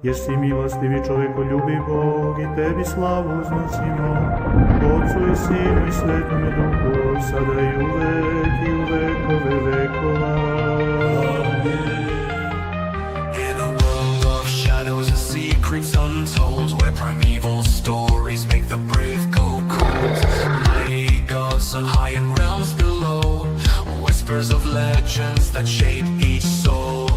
Jesi milostiv i čovekoljubiv Bog, i tebi slavu uznosimo, Otcu i Sinu i Svetome Duhu, sada i u vekove vekova. In a world of shadows and secrets untold, where primeval stories make the brave go cold, mighty gods on high and realms below, whispers of legends that shape each soul.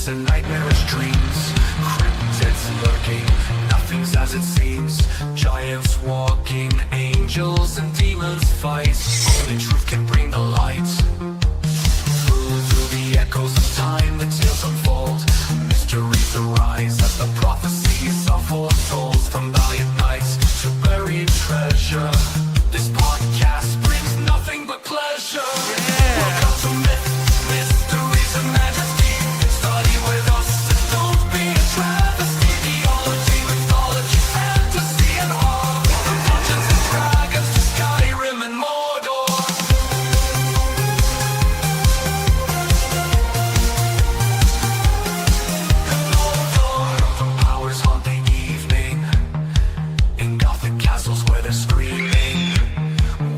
And nightmarish dreams, cryptids lurking, nothing's as it seems. Giants walking, angels and demons fight. Only truth can bring the light. Through the echoes of time, the tales unfold. Mysteries arise as the prophecies are foretold. From valiant knights to buried treasure, this podcast brings nothing but pleasure. Welcome to myth, mysteries and majesty. Study with us and don't be a travesty. Theology, mythology, fantasy and horror. From dungeons and dragons to Skyrim and Mordor. From powers haunting evening, in gothic castles where they're screaming.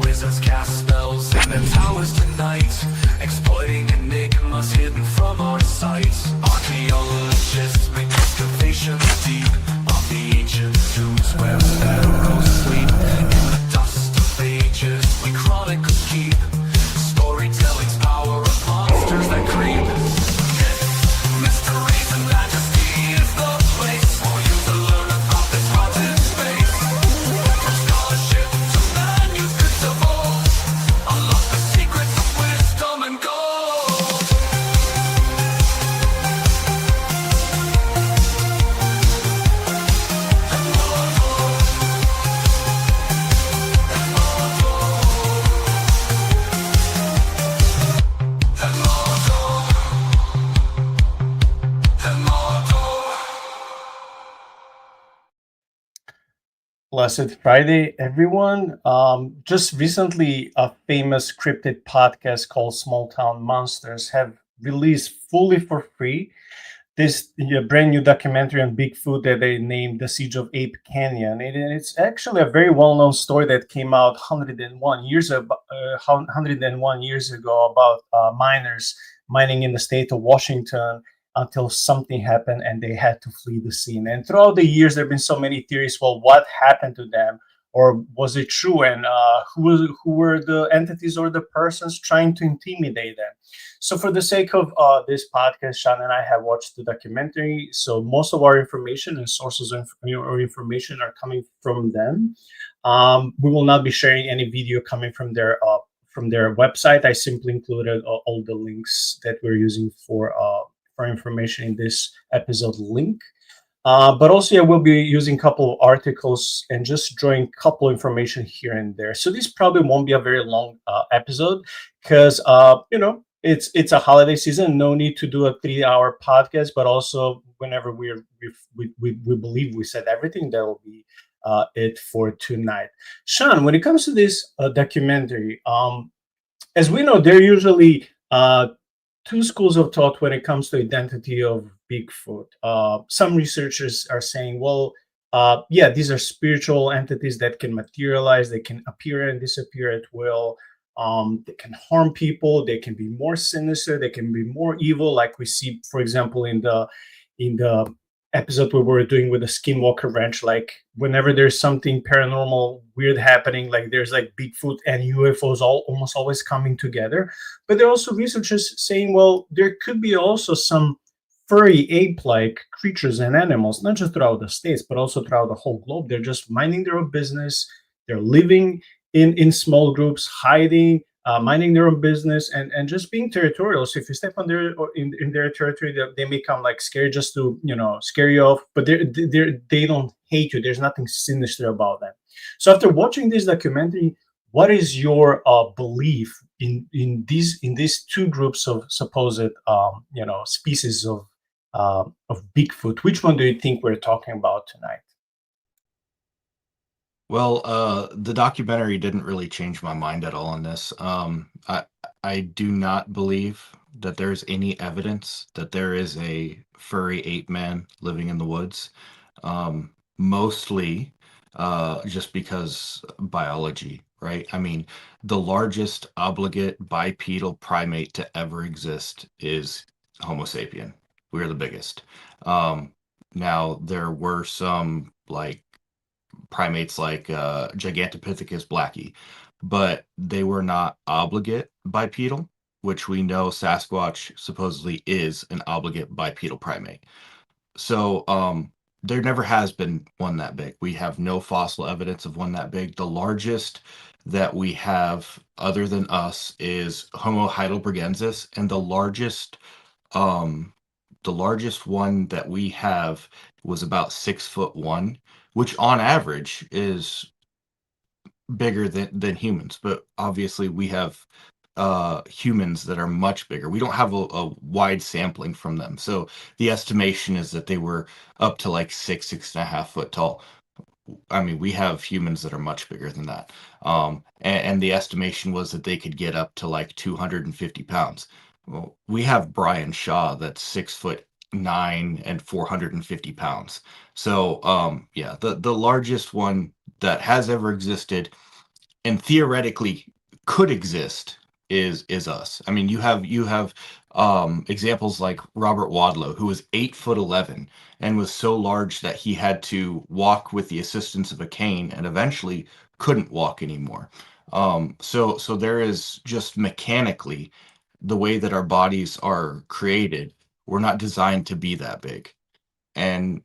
Wizards cast spells in their towers tonight, exploiting enigmas hidden from our sight. Archaeologists make excavations deep on the ancient tombs where pharaohs sleep. In the dust of ages we chronicles keep, storytelling's power of monsters that creep. Mysteries and majesty is the place for you to learn about this haunted space. From scholarship to manuscripts of old, unlock the secrets of wisdom and gold. Blessed Friday, everyone. Just recently, a famous cryptid podcast called Small Town Monsters have released fully for free this brand new documentary on Bigfoot that they named The Siege of Ape Canyon. And it's actually a very well-known story that came out 101 years ago about miners mining in the state of Washington until something happened and they had to flee the scene. And throughout the years, there have been so many theories. Well, what happened to them? Or was it true? And who were the entities or the persons trying to intimidate them? So for the sake of this podcast, Shaun and I have watched the documentary. So most of our information and sources of information are coming from them. We will not be sharing any video coming from their website. I simply included all the links that we're using for information in this episode link. But also, yeah, we'll be using a couple of articles and just drawing a couple of information here and there. So this probably won't be a very long episode because, it's a holiday season. No need to do a 3-hour podcast, but also whenever we believe we said everything, that will be it for tonight. Shaun, when it comes to this documentary, as we know, there are usually two schools of thought when it comes to identity of Bigfoot. Some researchers are saying, well, these are spiritual entities that can materialize, they can appear and disappear at will. They can harm people, they can be more sinister, they can be more evil, like we see, for example, in the episode we were doing with the Skinwalker Ranch. Like whenever there's something paranormal weird happening, like there's like Bigfoot and UFOs almost always coming together. But there are also researchers saying, well, there could be also some furry ape-like creatures and animals, not just throughout the states, but also throughout the whole globe. They're just minding their own business. They're living in small groups, hiding, minding their own business, and just being territorial. So if you step on their in their territory, they may come like scary just to scare you off. But they don't hate you. There's nothing sinister about them. So after watching this documentary, what is your belief in these two groups of supposed species of of Bigfoot. Which one do you think we're talking about tonight? Well, the documentary didn't really change my mind at all on this. I do not believe that there's any evidence that there is a furry ape man living in the woods. Mostly, just because biology, right? I mean, the largest obligate bipedal primate to ever exist is Homo sapien. We're the biggest. Now there were some like primates like Gigantopithecus blackie, but they were not obligate bipedal, which we know Sasquatch supposedly is an obligate bipedal primate. So there never has been one that big. We have no fossil evidence of one that big. The largest that we have, other than us, is Homo heidelbergensis, and um, the largest one that we have was about 6'1", which on average is bigger than humans. But obviously, we have humans that are much bigger. We don't have a wide sampling from them, so the estimation is that they were up to like 6.5 foot tall. I mean, we have humans that are much bigger than that. And the estimation was that they could get up to like 250 pounds. Well, we have Brian Shaw that's 6'9" and 450 pounds. So, yeah, the largest one that has ever existed and theoretically could exist is us. I mean, you have examples like Robert Wadlow, who was 8'11" and was so large that he had to walk with the assistance of a cane and eventually couldn't walk anymore. So there is just mechanically the way that our bodies are created, we're not designed to be that big. And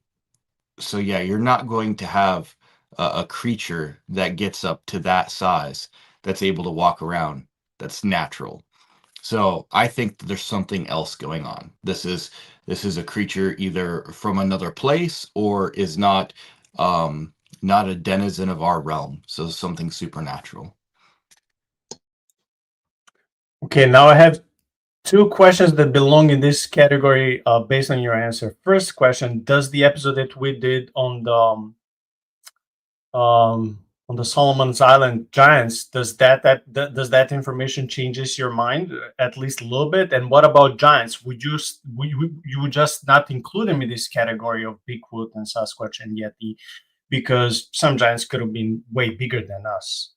so yeah, you're not going to have a creature that gets up to that size that's able to walk around that's natural. So I think that there's something else going on. This is a creature either from another place or is not a denizen of our realm. So something supernatural. Okay, now I have two questions that belong in this category based on your answer. First question: does the episode that we did on the Solomon's Island giants, does that information changes your mind at least a little bit? And what about giants? You would just not include them in this category of Bigfoot and Sasquatch and Yeti because some giants could have been way bigger than us?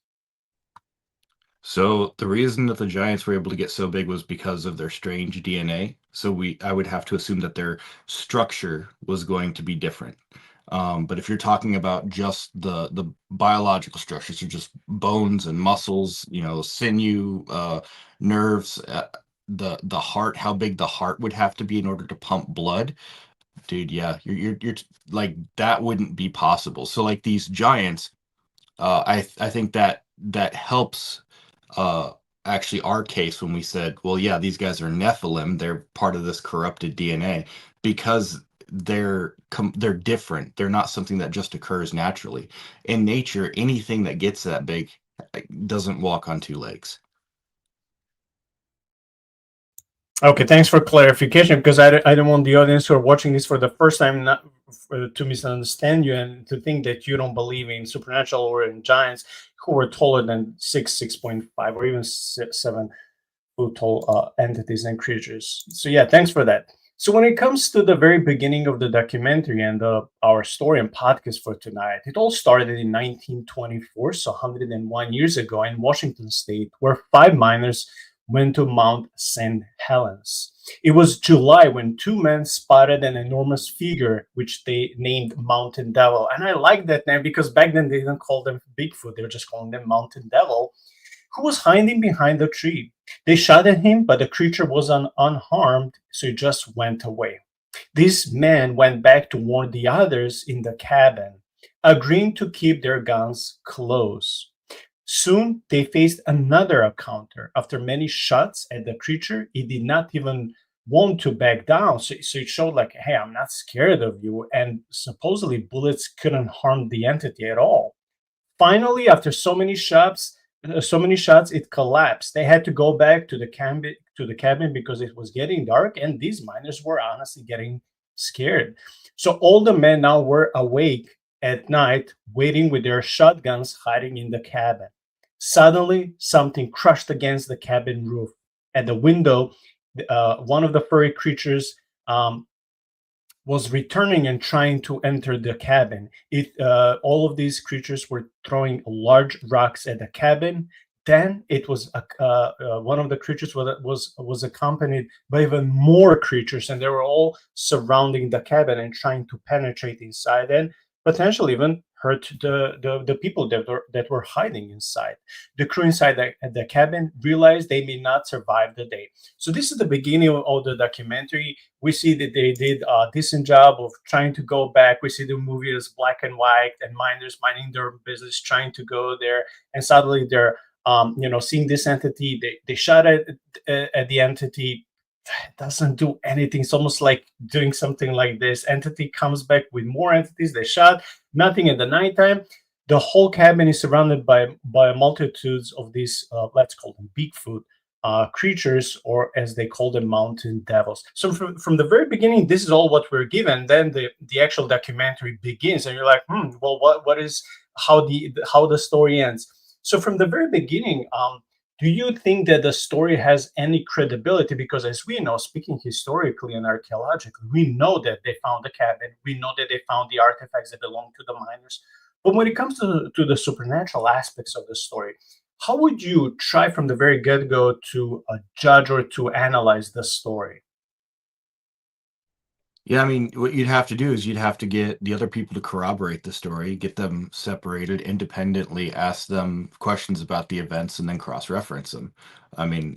So the reason that the giants were able to get so big was because of their strange DNA. So I would have to assume that their structure was going to be different. But if you're talking about just the biological structures, so just bones and muscles, sinew, nerves, the heart, how big the heart would have to be in order to pump blood, dude, yeah, you're like that wouldn't be possible. So like these giants, I think that helps uh actually our case when we said, well, yeah, these guys are Nephilim, they're part of this corrupted DNA because they're different. They're not something that just occurs naturally. In nature, anything that gets that big doesn't walk on two legs. Okay, thanks for clarification because I don't want the audience who are watching this for the first time not to misunderstand you and to think that you don't believe in supernatural or in giants who are taller than 6.5 or even 7 foot tall entities and creatures. So yeah, thanks for that. So when it comes to the very beginning of the documentary and our story and podcast for tonight, it all started in 1924, so 101 years ago in Washington State, where 5 miners went to Mount St. Helens. It was July when two men spotted an enormous figure, which they named Mountain Devil. And I like that name because back then they didn't call them Bigfoot, they were just calling them Mountain Devil, who was hiding behind the tree. They shot at him, but the creature was unharmed, so it just went away. These men went back to warn the others in the cabin, agreeing to keep their guns close. Soon they faced another encounter. After many shots at the creature, it did not even want to back down. So it showed like, hey, I'm not scared of you. And supposedly bullets couldn't harm the entity at all. Finally, after so many shots, it collapsed. They had to go back to the cabin because it was getting dark, and these miners were honestly getting scared. So all the men now were awake at night, waiting with their shotguns, hiding in the cabin. Suddenly, something crushed against the cabin roof. At the window, one of the furry creatures was returning and trying to enter the cabin. All of these creatures were throwing large rocks at the cabin. Then it was one of the creatures was accompanied by even more creatures, and they were all surrounding the cabin and trying to penetrate inside and potentially even hurt the people that were hiding inside. The crew inside the cabin realized they may not survive the day. So this is the beginning of the documentary. We see that they did a decent job of trying to go back. We see the movie is black and white, and miners minding their business, trying to go there, and suddenly they're seeing this entity. They shot at the entity. It doesn't do anything. It's almost like doing something like this. Entity comes back with more entities. They shot nothing in the nighttime. The whole cabin is surrounded by multitudes of these let's call them Bigfoot creatures, or as they call them, mountain devils. So from the very beginning, this is all what we're given. Then the actual documentary begins, and you're like, well, what is how the story ends? So from the very beginning, do you think that the story has any credibility? Because as we know, speaking historically and archaeologically, we know that they found the cabin. We know that they found the artifacts that belong to the miners. But when it comes to the supernatural aspects of the story, how would you try from the very get-go to judge or to analyze the story? Yeah, I mean, what you'd have to do is you'd have to get the other people to corroborate the story, get them separated independently, ask them questions about the events, and then cross-reference them. I mean,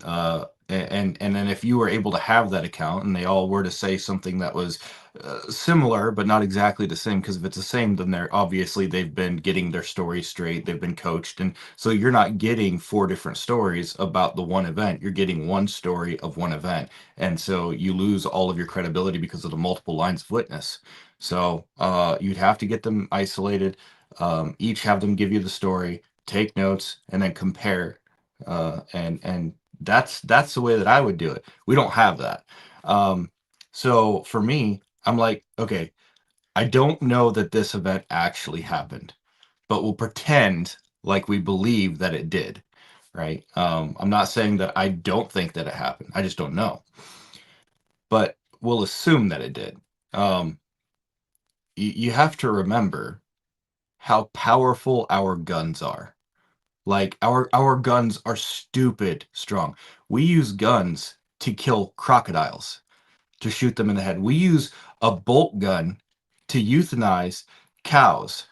and then if you were able to have that account and they all were to say something that was similar but not exactly the same, because if it's the same, then they've been getting their story straight, they've been coached, and so you're not getting four different stories about the one event. You're getting one story of one event, and so you lose all of your credibility because of the multiple lines of witness. So you'd have to get them isolated, each have them give you the story, take notes, and then compare. And that's the way that I would do it. We don't have that. So for me, I'm like, okay, I don't know that this event actually happened, but we'll pretend like we believe that it did, right? I'm not saying that I don't think that it happened. I just don't know. But we'll assume that it did. You have to remember how powerful our guns are. Like our guns are stupid strong. We use guns to kill crocodiles, to shoot them in the head. We use a bolt gun to euthanize cows.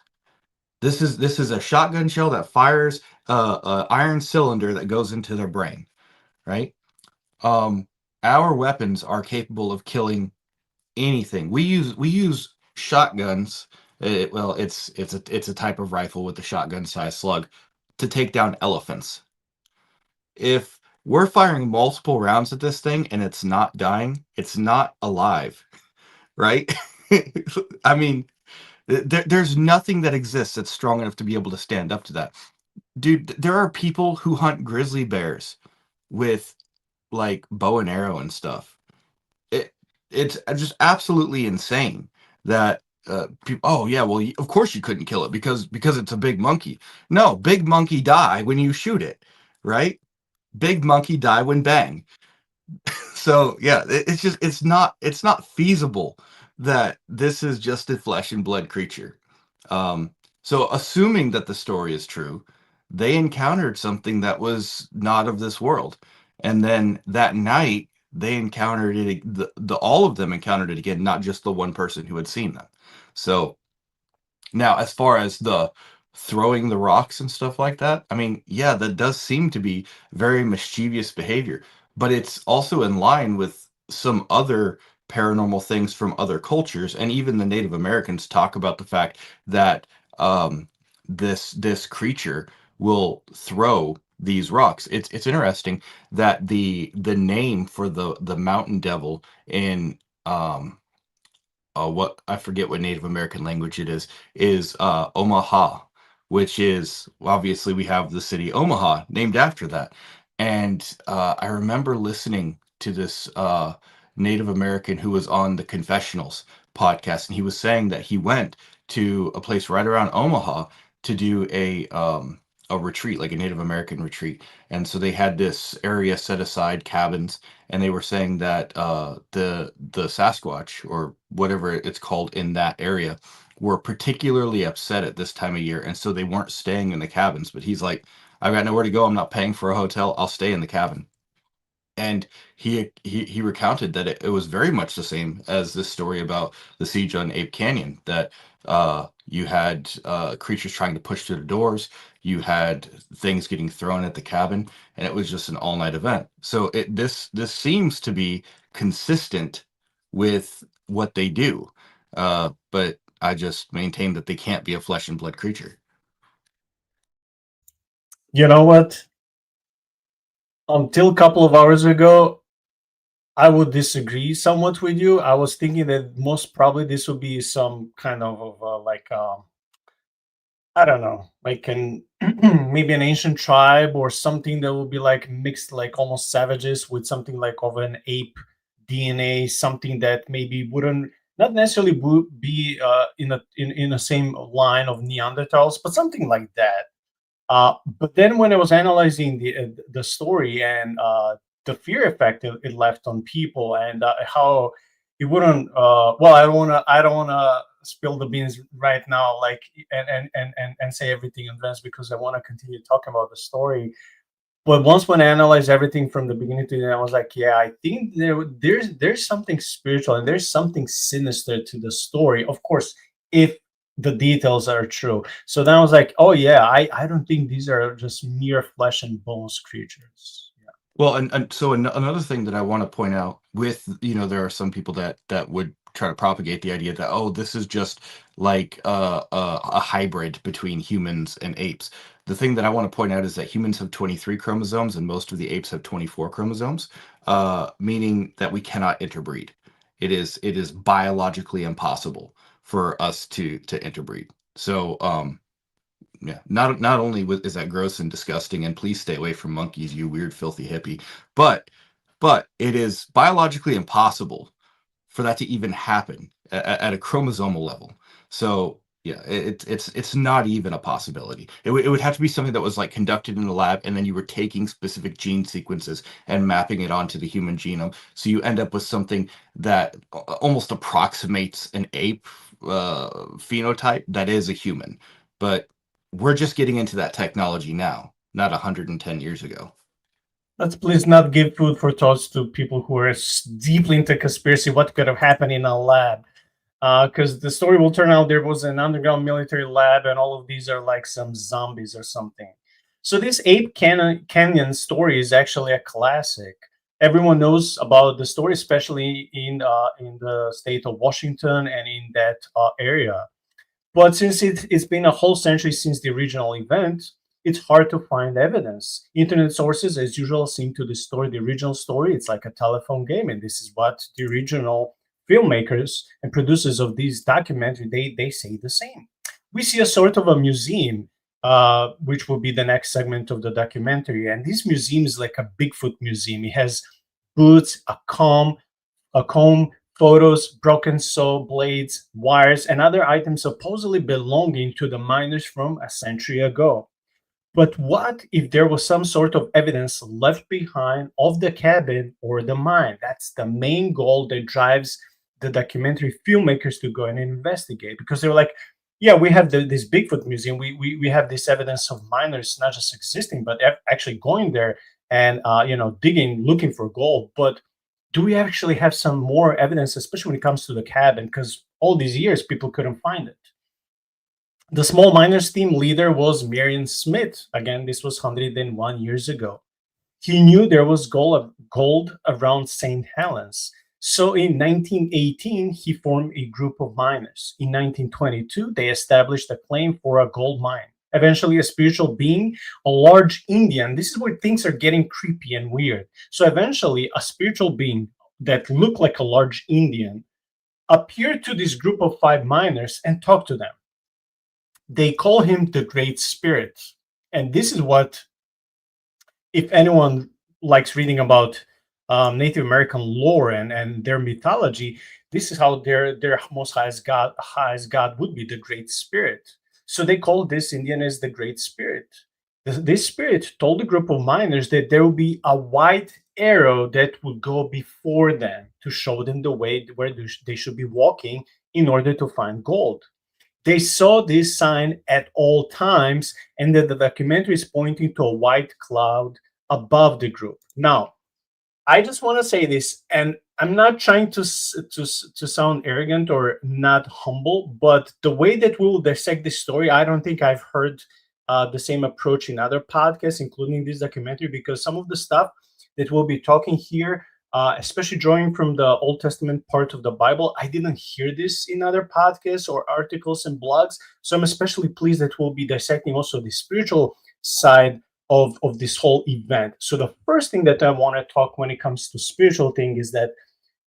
This is a shotgun shell that fires a iron cylinder that goes into their brain, right? Our weapons are capable of killing anything. We use shotguns. Well, it's a type of rifle with a shotgun size slug to take down elephants. If we're firing multiple rounds at this thing and it's not dying, it's not alive, right? I mean, there's nothing that exists that's strong enough to be able to stand up to that. Dude, there are people who hunt grizzly bears with like bow and arrow and stuff. It's just absolutely insane that people, oh yeah, well of course you couldn't kill it because it's a big monkey. No, big monkey die when you shoot it, right? Big monkey die when bang. So yeah, it's not feasible that this is just a flesh and blood creature. So assuming that the story is true, they encountered something that was not of this world, and then that night they encountered it. All of them encountered it again, not just the one person who had seen them. So now, as far as the throwing the rocks and stuff like that, I mean, yeah, that does seem to be very mischievous behavior, but it's also in line with some other paranormal things from other cultures, and even the Native Americans talk about the fact that this creature will throw these rocks. It's interesting that the name for the mountain devil in what I forget what Native American language it is Omaha, which is obviously we have the city Omaha named after that. And I remember listening to this Native American who was on the Confessionals podcast, and he was saying that he went to a place right around Omaha to do a retreat, like a Native American retreat. And so they had this area set aside, cabins, and they were saying that the Sasquatch, or whatever it's called in that area, were particularly upset at this time of year, and so they weren't staying in the cabins. But he's like, I've got nowhere to go. I'm not paying for a hotel. I'll stay in the cabin. And he recounted that it was very much the same as this story about the siege on Ape Canyon, that you had creatures trying to push through the doors, you had things getting thrown at the cabin, and it was just an all-night event. So this seems to be consistent with what they do, but I just maintain that they can't be a flesh and blood creature. You know what? Until a couple of hours ago, I would disagree somewhat with you. I was thinking that most probably this would be some kind of I don't know, like an maybe an ancient tribe or something that would be like mixed, like almost savages with something like of an ape DNA, something that maybe wouldn't not necessarily be in the same line of Neanderthals, but something like that. But then when I was analyzing the story and the fear effect it left on people, and how it wouldn't well, I don't want to spill the beans right now, like, and say everything in advance, because I want to continue talking about the story. But once when I analyzed everything from the beginning to the end, I was like, yeah, I think there's something spiritual and there's something sinister to the story. Of course, if the details are true. So then I was like, oh yeah, I don't think these are just mere flesh and bones creatures. Yeah. Well, and so another thing that I want to point out with, there are some people that would try to propagate the idea that, oh, this is just like a hybrid between humans and apes. The thing that I want to point out is that humans have 23 chromosomes and most of the apes have 24 chromosomes, meaning that we cannot interbreed. It is biologically impossible for us to interbreed. So yeah, not only is that gross and disgusting, and please stay away from monkeys, you weird filthy hippie, but it is biologically impossible for that to even happen at a chromosomal level. So yeah, it's not even a possibility. It would have to be something that was like conducted in the lab, and then you were taking specific gene sequences and mapping it onto the human genome. So you end up with something that almost approximates an ape phenotype that is a human. But we're just getting into that technology now, not 110 years ago. Let's please not give food for thoughts to people who are deeply into conspiracy. What could have happened in a lab? Because the story will turn out there was an underground military lab, and all of these are like some zombies or something. So this Canyon story is actually a classic. Everyone knows about the story, especially in the state of Washington and in that area. But since it's been a whole century since the original event, it's hard to find evidence. Internet sources, as usual, seem to distort the original story. It's like a telephone game, and this is what the original filmmakers and producers of these documentaries they say the same. We see a sort of a museum, which will be the next segment of the documentary, and this museum is like a Bigfoot museum. It has boots, a comb, photos, broken saw blades, wires, and other items supposedly belonging to the miners from a century ago. But what if there was some sort of evidence left behind of the cabin or the mine? That's the main goal that drives the documentary filmmakers to go and investigate, because they were like, yeah, we have this Bigfoot museum. We have this evidence of miners not just existing, but actually going there and digging, looking for gold. But do we actually have some more evidence, especially when it comes to the cabin? Because all these years people couldn't find it. The small miners team leader was Marion Smith. Again, this was 101 years ago. He knew there was gold around St. Helens. So in 1918, he formed a group of miners. In 1922, they established a claim for a gold mine. Eventually, a spiritual being, a large Indian. This is where things are getting creepy and weird. So eventually, a spiritual being that looked like a large Indian appeared to this group of 5 miners and talked to them. They call him the Great Spirit. And this is what, if anyone likes reading about Native American lore and their mythology, this is how their most highest God would be the Great Spirit. So they call this Indian as the Great Spirit. This spirit told the group of miners that there will be a white arrow that would go before them to show them the way where they should be walking in order to find gold. They saw this sign at all times, and that the documentary is pointing to a white cloud above the group. Now, I just want to say this, and I'm not trying to sound arrogant or not humble, but the way that we will dissect this story, I don't think I've heard the same approach in other podcasts, including this documentary, because some of the stuff that we'll be talking here, especially drawing from the Old Testament part of the Bible, I didn't hear this in other podcasts or articles and blogs. So I'm especially pleased that we'll be dissecting also the spiritual side of this whole event. So the first thing that I want to talk when it comes to spiritual thing is that,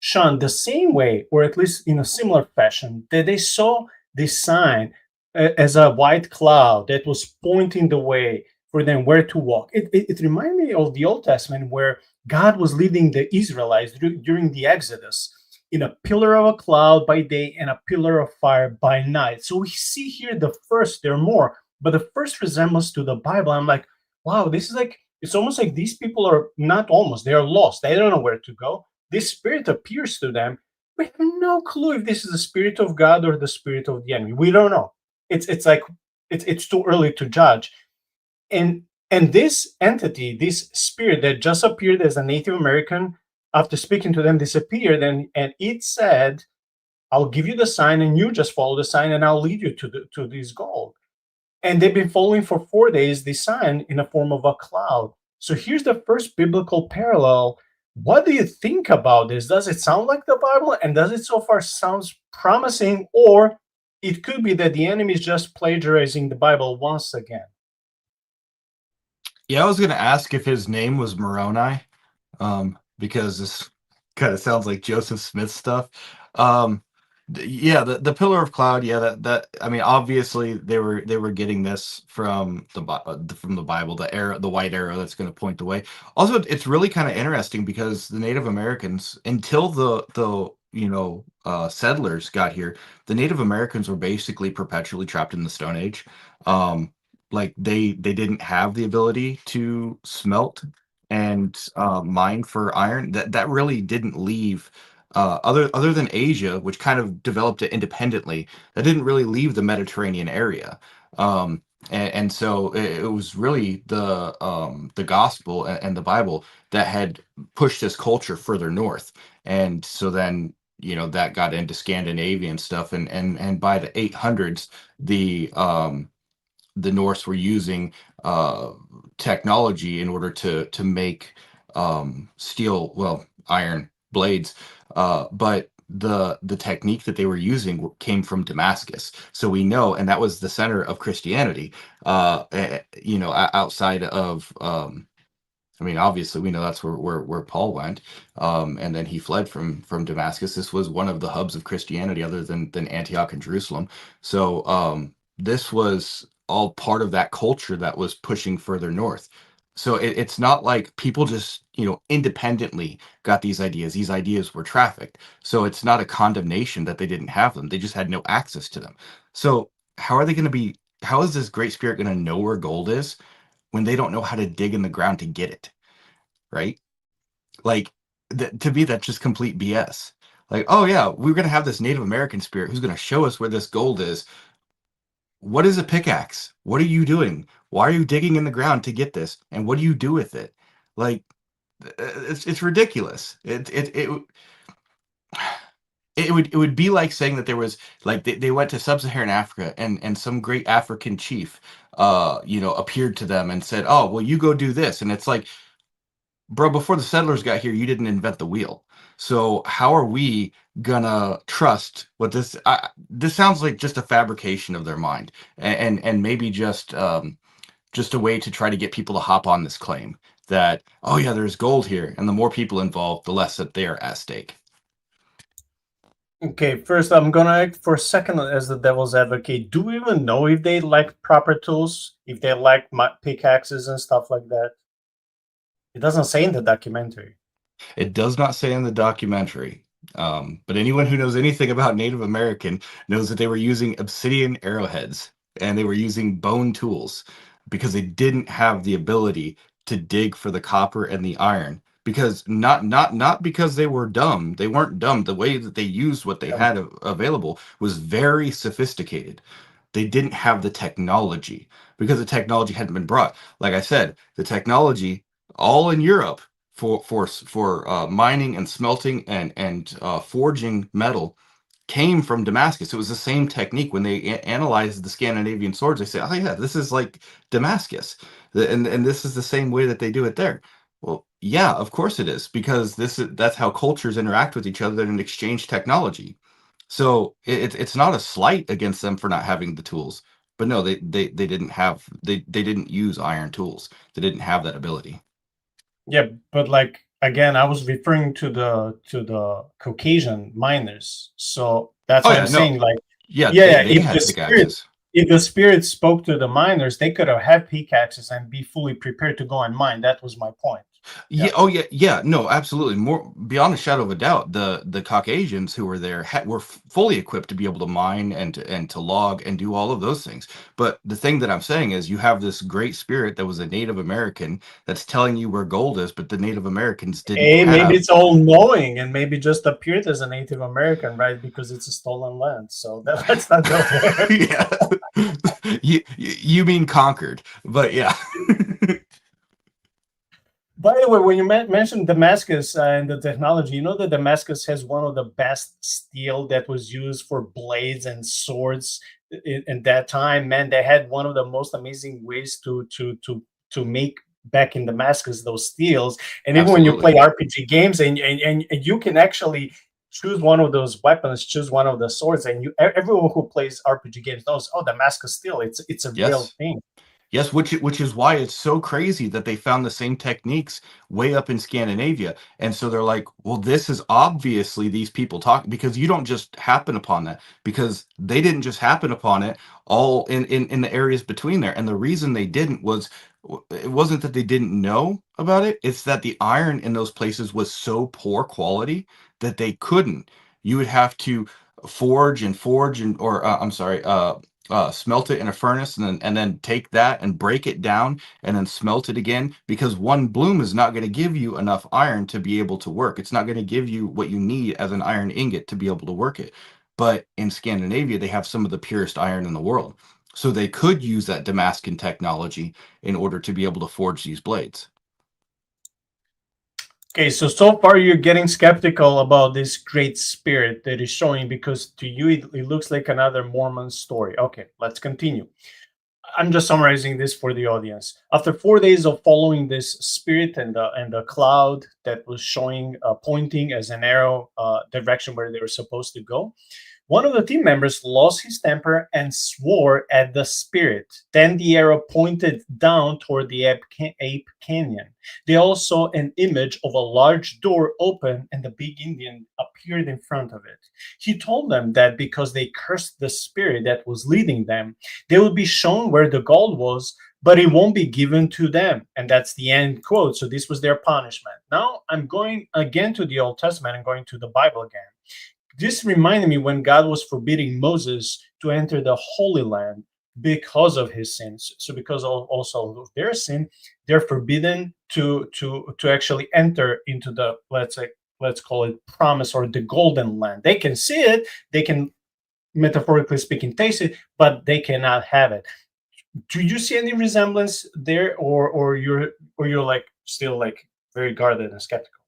Shaun, the same way, or at least in a similar fashion, that they saw this sign as a white cloud that was pointing the way for them where to walk. It reminded me of the Old Testament where God was leading the Israelites during the Exodus in a pillar of a cloud by day and a pillar of fire by night. So we see here the first, there are more, but the first resemblance to the Bible. I'm like, wow, this is like, it's almost like these people are not almost, they are lost. They don't know where to go. This spirit appears to them. We have no clue if this is the spirit of God or the spirit of the enemy. We don't know. It's like, it's too early to judge. And this entity, this spirit that just appeared as a Native American, after speaking to them, disappeared, and it said, I'll give you the sign and you just follow the sign and I'll lead you to this goal. And they've been following for 4 days the sign in the form of a cloud. So here's the first biblical parallel. What do you think about this? Does it sound like the Bible? And does it so far sounds promising? Or it could be that the enemy is just plagiarizing the Bible once again. Yeah, I was going to ask if his name was Moroni, because this kind of sounds like Joseph Smith stuff. Yeah, the pillar of cloud. Yeah, that I mean, obviously they were getting this from the Bible, the white arrow that's going to point the way. Also, it's really kind of interesting because the Native Americans, until the settlers got here, the Native Americans were basically perpetually trapped in the Stone Age. Like they didn't have the ability to smelt and mine for iron. That really didn't leave other than Asia, which kind of developed it independently. That didn't really leave the Mediterranean area. And so it was really the gospel and the Bible that had pushed this culture further north. And so then that got into Scandinavian stuff, and by the 800s the Norse were using technology in order to make iron blades, but the technique that they were using came from Damascus. So we know, and that was the center of Christianity. Outside of I mean, obviously, we know that's where Paul went, and then he fled from Damascus. This was one of the hubs of Christianity, other than Antioch and Jerusalem. So this was all part of that culture that was pushing further north. So it's not like people just independently got these ideas. These ideas were trafficked. So it's not a condemnation that they didn't have them. They just had no access to them. So how are they going to be? How is this Great Spirit going to know where gold is when they don't know how to dig in the ground to get it, right? Like, to me, that's just complete BS. Like, oh yeah, we're going to have this Native American spirit who's going to show us where this gold is. What is a pickaxe? What are you doing? Why are you digging in the ground to get this? And what do you do with it? Like, it's ridiculous. It would be like saying that there was, like, they went to sub-Saharan Africa, and some great African chief appeared to them and said, oh well, you go do this. And it's like, bro, before the settlers got here, you didn't invent the wheel. So how are we gonna trust what this sounds like? Just a fabrication of their mind, and maybe just a way to try to get people to hop on this claim that, oh yeah, there's gold here, and the more people involved, the less that they're at stake. Okay, first I'm gonna act for a second as the devil's advocate. Do we even know if they like proper tools, if they like pickaxes and stuff like that? It doesn't say in the documentary. It does not say in the documentary, but anyone who knows anything about Native American knows that they were using obsidian arrowheads and they were using bone tools because they didn't have the ability to dig for the copper and the iron. Because not because they were dumb. They weren't dumb. The way that they used what they had available was very sophisticated. They didn't have the technology because the technology hadn't been brought. Like I said, the technology all in Europe for mining and smelting and forging metal came from Damascus. It was the same technique. When they analyzed the Scandinavian swords, they say, "Oh yeah, this is like Damascus," and this is the same way that they do it there. Well, yeah, of course it is, because that's how cultures interact with each other and exchange technology. So it's not a slight against them for not having the tools, but no, they didn't have they didn't use iron tools. They didn't have that ability. Yeah, but like again, I was referring to the Caucasian miners. So that's Oh what yeah, I'm no, saying. Like, yeah, yeah, they had pickaxes. if the spirit spoke to the miners, they could have had pickaxes and be fully prepared to go and mine. That was my point. Yeah. Yeah. Oh, yeah. Yeah. No, absolutely. More beyond a shadow of a doubt, the Caucasians who were there were fully equipped to be able to mine and to log and do all of those things. But the thing that I'm saying is, you have this great spirit that was a Native American that's telling you where gold is, but the Native Americans didn't Hey, maybe have. it's all knowing and maybe just appeared as a Native American, right? Because it's a stolen land. So let's not go there. Yeah. You mean conquered, but yeah. By the way, when you mentioned Damascus and the technology, you know that Damascus has one of the best steel that was used for blades and swords in that time. Man, they had one of the most amazing ways to make back in Damascus those steels. And even when you Absolutely. play RPG games and you can actually choose one of those weapons, choose one of the swords, and everyone who plays RPG games knows, oh, Damascus steel, it's a real Yes. thing. Yes, which is why it's so crazy that they found the same techniques way up in Scandinavia. And so they're like, well, this is obviously these people talk, because you don't just happen upon that, because they didn't just happen upon it all in the areas between there. And the reason they didn't was, it wasn't that they didn't know about it, it's that the iron in those places was so poor quality that they couldn't. You would have to forge and or I'm sorry, smelt it in a furnace, and then take that and break it down and then smelt it again, because one bloom is not going to give you enough iron to be able to work. It's not going to give you what you need as an iron ingot to be able to work it. But in Scandinavia, they have some of the purest iron in the world. So they could use that Damascus technology in order to be able to forge these blades. Okay, so far you're getting skeptical about this great spirit that is showing, because to you it looks like another Mormon story. Okay, let's continue. I'm just summarizing this for the audience. After 4 days of following this spirit and the cloud that was showing, pointing as an arrow, direction where they were supposed to go, one of the team members lost his temper and swore at the spirit. Then the arrow pointed down toward the Ape Canyon. They all saw an image of a large door open and the big Indian appeared in front of it. He told them that because they cursed the spirit that was leading them, they will be shown where the gold was, but it won't be given to them. And that's the end quote. So this was their punishment. Now I'm going again to the Old Testament and going to the Bible again. This reminded me when God was forbidding Moses to enter the Holy Land because of his sins. So because also of their sin, they're forbidden to actually enter into the, let's call it promise, or the golden land. They can see it, they can, metaphorically speaking, taste it, but they cannot have it. Do you see any resemblance there, or you're like still like very guarded and skeptical?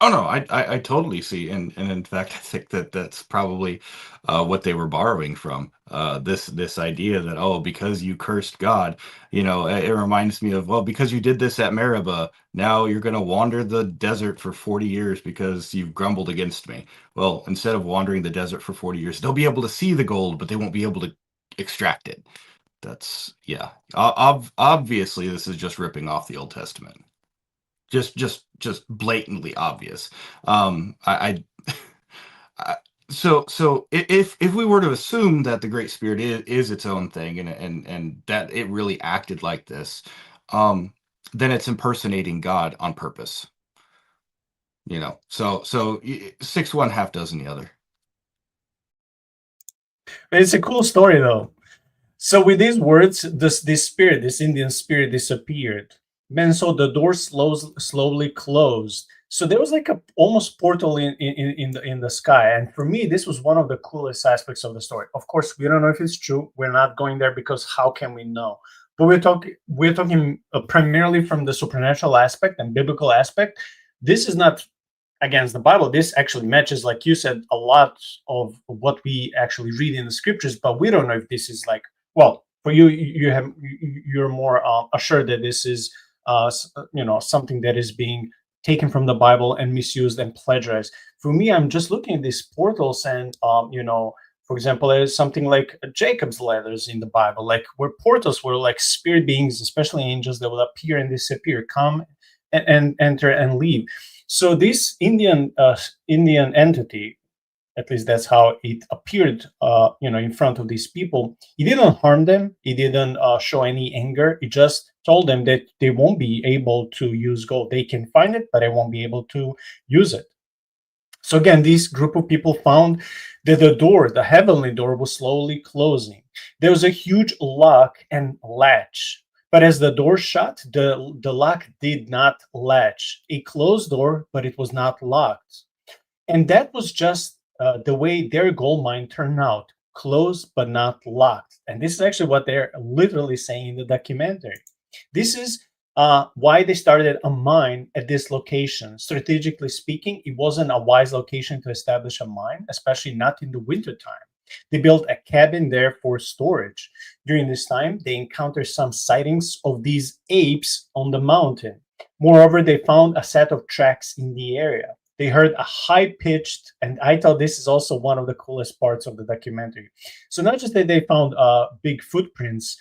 Oh no, I totally see, and in fact, I think that that's probably what they were borrowing from. This idea that, oh, because you cursed God, it reminds me of, well, because you did this at Meribah, now you're going to wander the desert for 40 years because you've grumbled against me. Well, instead of wandering the desert for 40 years, they'll be able to see the gold, but they won't be able to extract it. That's, yeah. Obviously, this is just ripping off the Old Testament. Just blatantly obvious. I I if we were to assume that the Great Spirit is its own thing, and that it really acted like this, then it's impersonating God on purpose. So six one, half dozen the other. It's a cool story though. So with these words, this Indian spirit disappeared. Man, so the door slowly closed. So there was like a almost portal in the sky. And for me, this was one of the coolest aspects of the story. Of course, we don't know if it's true. We're not going there because how can we know? But we're talking primarily from the supernatural aspect and biblical aspect. This is not against the Bible. This actually matches, like you said, a lot of what we actually read in the scriptures. But we don't know if this is like, well, for you, you're more assured that this is, something that is being taken from the Bible and misused and plagiarized. For me, I'm just looking at these portals, and for example, there's something like Jacob's ladders in the Bible, like where portals were like spirit beings, especially angels, that will appear and disappear, come and enter and leave. So this Indian entity, at least that's how it appeared, in front of these people. It didn't harm them. It didn't show any anger. It just told them that they won't be able to use gold. They can find it, but they won't be able to use it. So again, this group of people found that the heavenly door, was slowly closing. There was a huge lock and latch. But as the door shut, the lock did not latch. A closed door, but it was not locked. And that was just the way their gold mine turned out, closed but not locked. And this is actually what they're literally saying in the documentary. This is why they started a mine at this location. Strategically speaking, it wasn't a wise location to establish a mine, especially not in the wintertime. They built a cabin there for storage. During this time, they encountered some sightings of these apes on the mountain. Moreover, they found a set of tracks in the area. They heard a high pitched, and I thought this is also one of the coolest parts of the documentary. So not just that they found big footprints,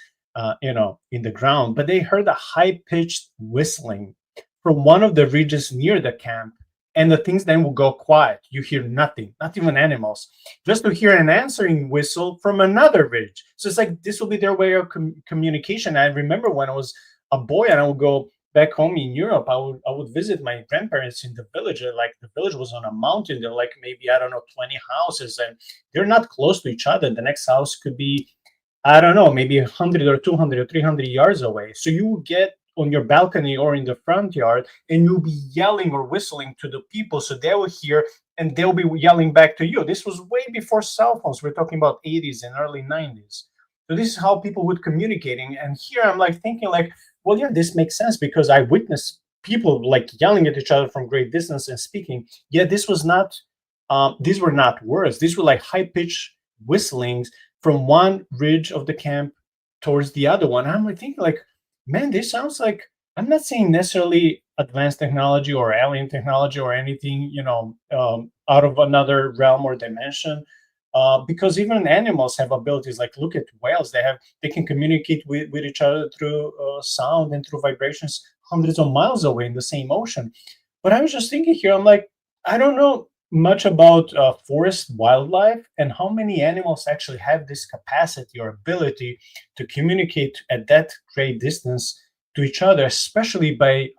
in the ground, but they heard a high pitched whistling from one of the ridges near the camp. And the things then will go quiet. You hear nothing, not even animals, just to hear an answering whistle from another ridge. So it's like this will be their way of communication. I remember when I was a boy and I would go back home in Europe, I would visit my grandparents in the village. Like the village was on a mountain. They're like maybe, I don't know, 20 houses, and they're not close to each other. The next house could be, I don't know, maybe 100 or 200 or 300 yards away. So you will get on your balcony or in the front yard, and you'll be yelling or whistling to the people, so they will hear and they'll be yelling back to you. This was way before cell phones. We're talking about 80s and early 90s. So this is how people would communicating. And here I'm like thinking like, well, yeah, this makes sense because I witnessed people like yelling at each other from great distance and speaking. Yeah, this was not, these were not words. These were like high pitched whistlings from one ridge of the camp towards the other one. I'm like thinking like, man, this sounds like, I'm not saying necessarily advanced technology or alien technology or anything, out of another realm or dimension. Because even animals have abilities. Like look at whales; they can communicate with each other through sound and through vibrations hundreds of miles away in the same ocean. But I was just thinking here, I'm like, I don't know much about forest wildlife and how many animals actually have this capacity or ability to communicate at that great distance to each other, especially by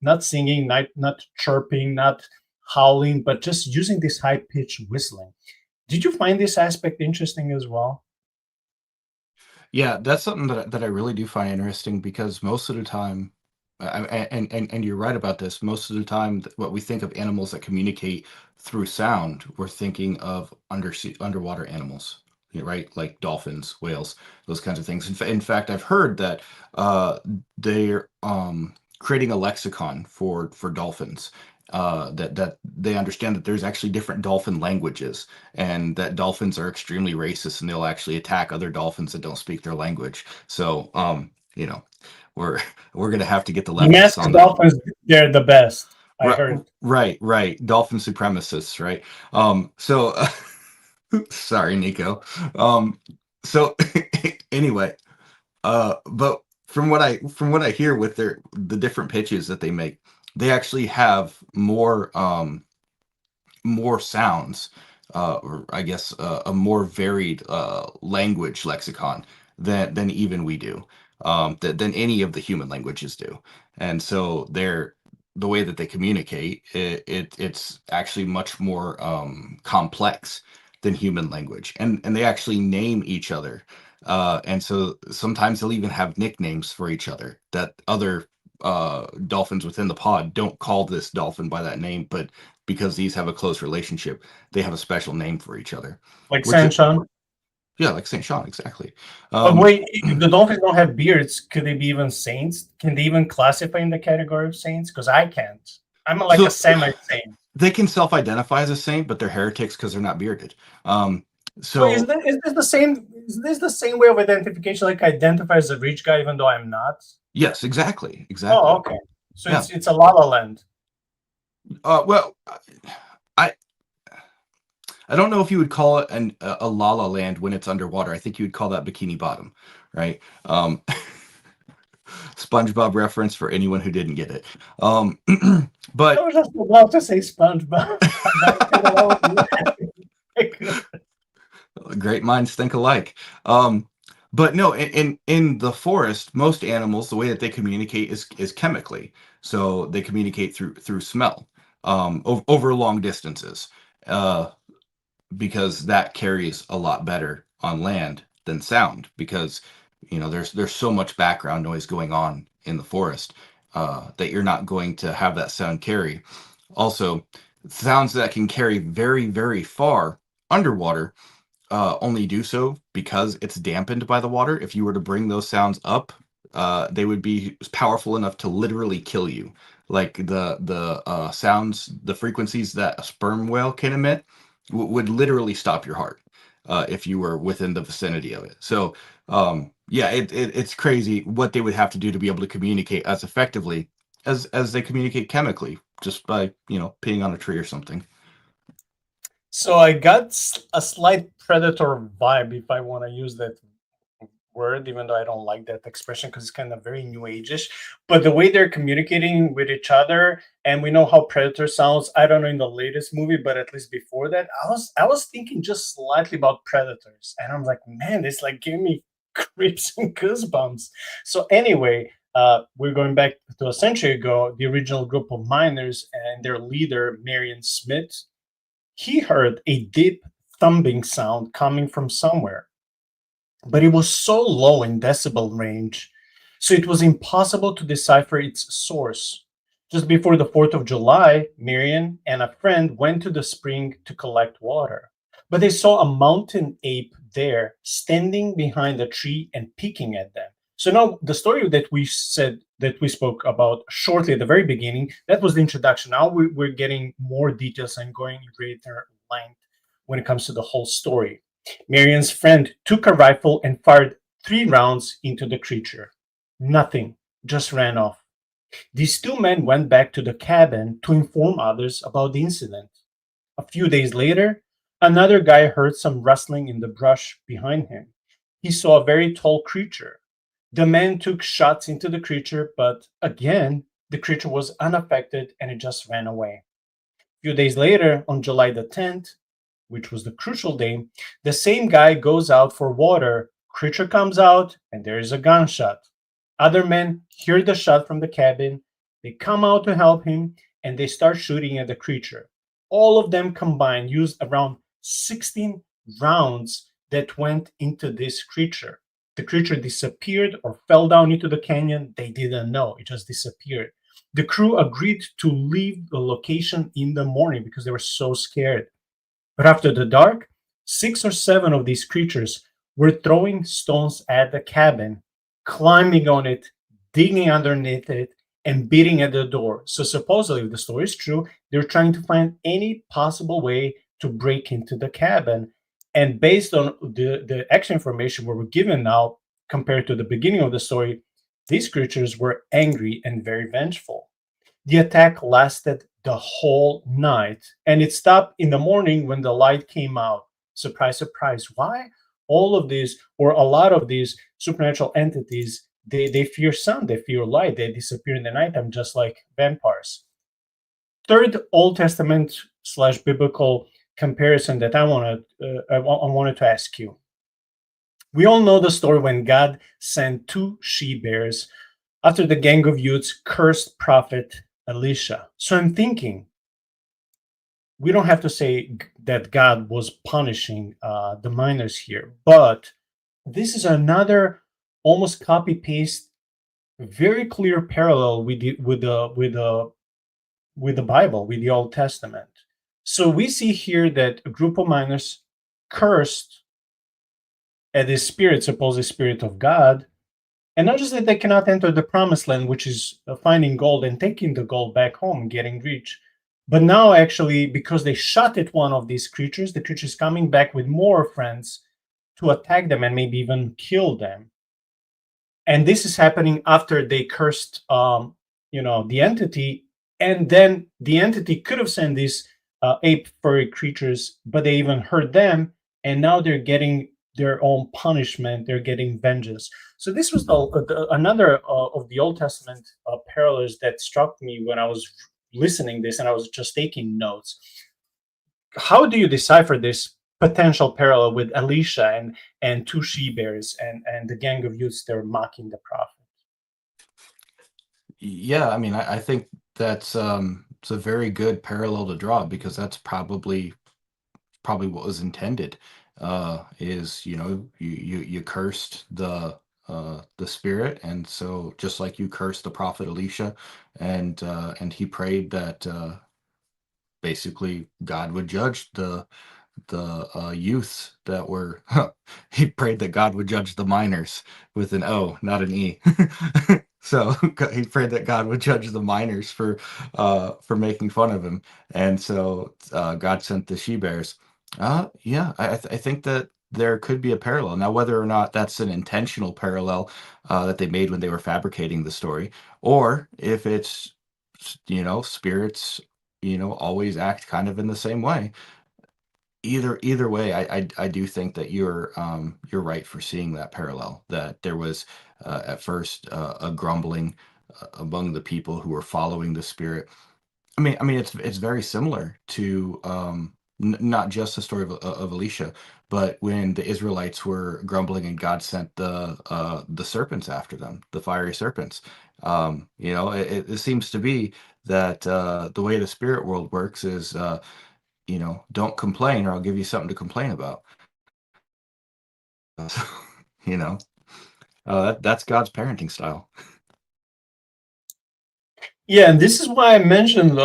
not singing, not chirping, not howling, but just using this high pitched whistling. Did you find this aspect interesting as well? Yeah, that's something that I really do find interesting because most of the time, and you're right about this. Most of the time, what we think of animals that communicate through sound, we're thinking of underwater animals, right? Like dolphins, whales, those kinds of things. In fact, I've heard that they're creating a lexicon for dolphins. That they understand that there's actually different dolphin languages, and that dolphins are extremely racist, and they'll actually attack other dolphins that don't speak their language. So, we're we're gonna have to get the The leftists master on that. dolphins, they're the best. I Right, heard. right. Dolphin supremacists, right? So sorry, Nico. So anyway, but from what I hear with the different pitches that they make, they actually have more sounds, or I guess a more varied language lexicon than even we do, than any of the human languages do. And so the way that they communicate, it's actually much more complex than human language, and they actually name each other, and so sometimes they'll even have nicknames for each other that other dolphins within the pod don't call this dolphin by that name, but because these have a close relationship, they have a special name for each other. Like Which is, Shaun. yeah, like Saint Shaun, exactly. But wait, if the dolphins don't have beards, could they be even saints? Can they even classify in the category of saints? Because I can't. I'm like So- a semi-saint. They can self-identify as a saint, but they're heretics because they're not bearded. So is this the same? Is this the same way of identification? Like I identify as a rich guy, even though I'm not. Yes, exactly. Oh, okay. So Yeah. it's a La La Land. Well, I don't know if you would call it a La La Land when it's underwater. I think you would call that Bikini Bottom, right? SpongeBob reference for anyone who didn't get it. But I was just about to say SpongeBob. great minds think alike. But no, in the forest, most animals, the way that they communicate is chemically. So they communicate through smell, over long distances, because that carries a lot better on land than sound, because there's so much background noise going on in the forest, that you're not going to have that sound carry. Also, sounds that can carry very, very far underwater only do so because it's dampened by the water. If you were to bring those sounds up, they would be powerful enough to literally kill you. Like the sounds, the frequencies that a sperm whale can emit would literally stop your heart if you were within the vicinity of it. So yeah, it's crazy what they would have to do to be able to communicate as effectively as they communicate chemically, just by peeing on a tree or something. So I got a slight predator vibe, if I want to use that word, even though I don't like that expression because it's kind of very new age-ish. But the way they're communicating with each other, and we know how predator sounds. I don't know in the latest movie, but at least before that, I was thinking just slightly about predators, and I'm like, man, it's like giving me creeps and goosebumps. So anyway, we're going back to a century ago. The original group of miners and their leader, Marion Smith, he heard a deep thumping sound coming from somewhere, but it was so low in decibel range, so it was impossible to decipher its source. Just before the 4th of July, Marion and a friend went to the spring to collect water, but they saw a mountain ape there standing behind a tree and peeking at them. So now the story that we spoke about shortly at the very beginning, that was the introduction. Now we're getting more details and going in greater length when it comes to the whole story. Marion's friend took a rifle and fired 3 rounds into the creature. Nothing, just ran off. These 2 men went back to the cabin to inform others about the incident. A few days later, another guy heard some rustling in the brush behind him. He saw a very tall creature. The men took shots into the creature, but again, the creature was unaffected and it just ran away. A few days later, on July the 10th, which was the crucial day, the same guy goes out for water. Creature comes out, and there is a gunshot. Other men hear the shot from the cabin. They come out to help him, and they start shooting at the creature. All of them combined used around 16 rounds that went into this creature. The creature disappeared or fell down into the canyon. They didn't know. It just disappeared. The crew agreed to leave the location in the morning because they were so scared. But after the dark, 6 or 7 of these creatures were throwing stones at the cabin, climbing on it, digging underneath it, and beating at the door. So supposedly, if the story is true, they're trying to find any possible way to break into the cabin. And based on the extra information we were given now, compared to the beginning of the story, these creatures were angry and very vengeful. The attack lasted the whole night, and it stopped in the morning when the light came out. Surprise, surprise. Why? All of these, or a lot of these supernatural entities, they fear sun, they fear light, they disappear in the nighttime, just like vampires. Third Old Testament / biblical comparison that I wanted to ask you. We all know the story when God sent 2 she-bears after the gang of youths cursed prophet Elisha. So I'm thinking, we don't have to say that God was punishing the miners here, but this is another almost copy paste, very clear parallel with the Bible, with the Old Testament. So we see here that a group of miners cursed at this spirit, supposed spirit of God, and not just that they cannot enter the promised land, which is finding gold and taking the gold back home and getting rich, but now actually, because they shot at one of these creatures, the creature's coming back with more friends to attack them and maybe even kill them. And this is happening after they cursed, the entity, and then the entity could have sent these ape furry creatures, but they even hurt them, and now they're getting their own punishment. They're getting vengeance. So this was another of the Old Testament parallels that struck me when I was listening this, and I was just taking notes. How do you decipher this potential parallel with Elisha and two she bears and the gang of youths they're mocking the prophet? Yeah, I mean, I think that's it's a very good parallel to draw because that's probably what was intended. Is you cursed the spirit, and so just like you cursed the prophet Elisha, and he prayed that basically God would judge the youths that were he prayed that God would judge the miners with an O, not an E. So he prayed that God would judge the miners for making fun of him, and so God sent the she bears. Yeah, I think that there could be a parallel now, whether or not that's an intentional parallel that they made when they were fabricating the story, or if it's spirits always act kind of in the same way. Either way, I do think that you're right for seeing that parallel, that there was at first a grumbling among the people who were following the spirit. I mean, it's very similar to not just the story of Elisha, but when the Israelites were grumbling and God sent the serpents after them, the fiery serpents. It seems to be that the way the spirit world works is don't complain or I'll give you something to complain about. So, you know, that's God's parenting style. Yeah, and this is why I mentioned,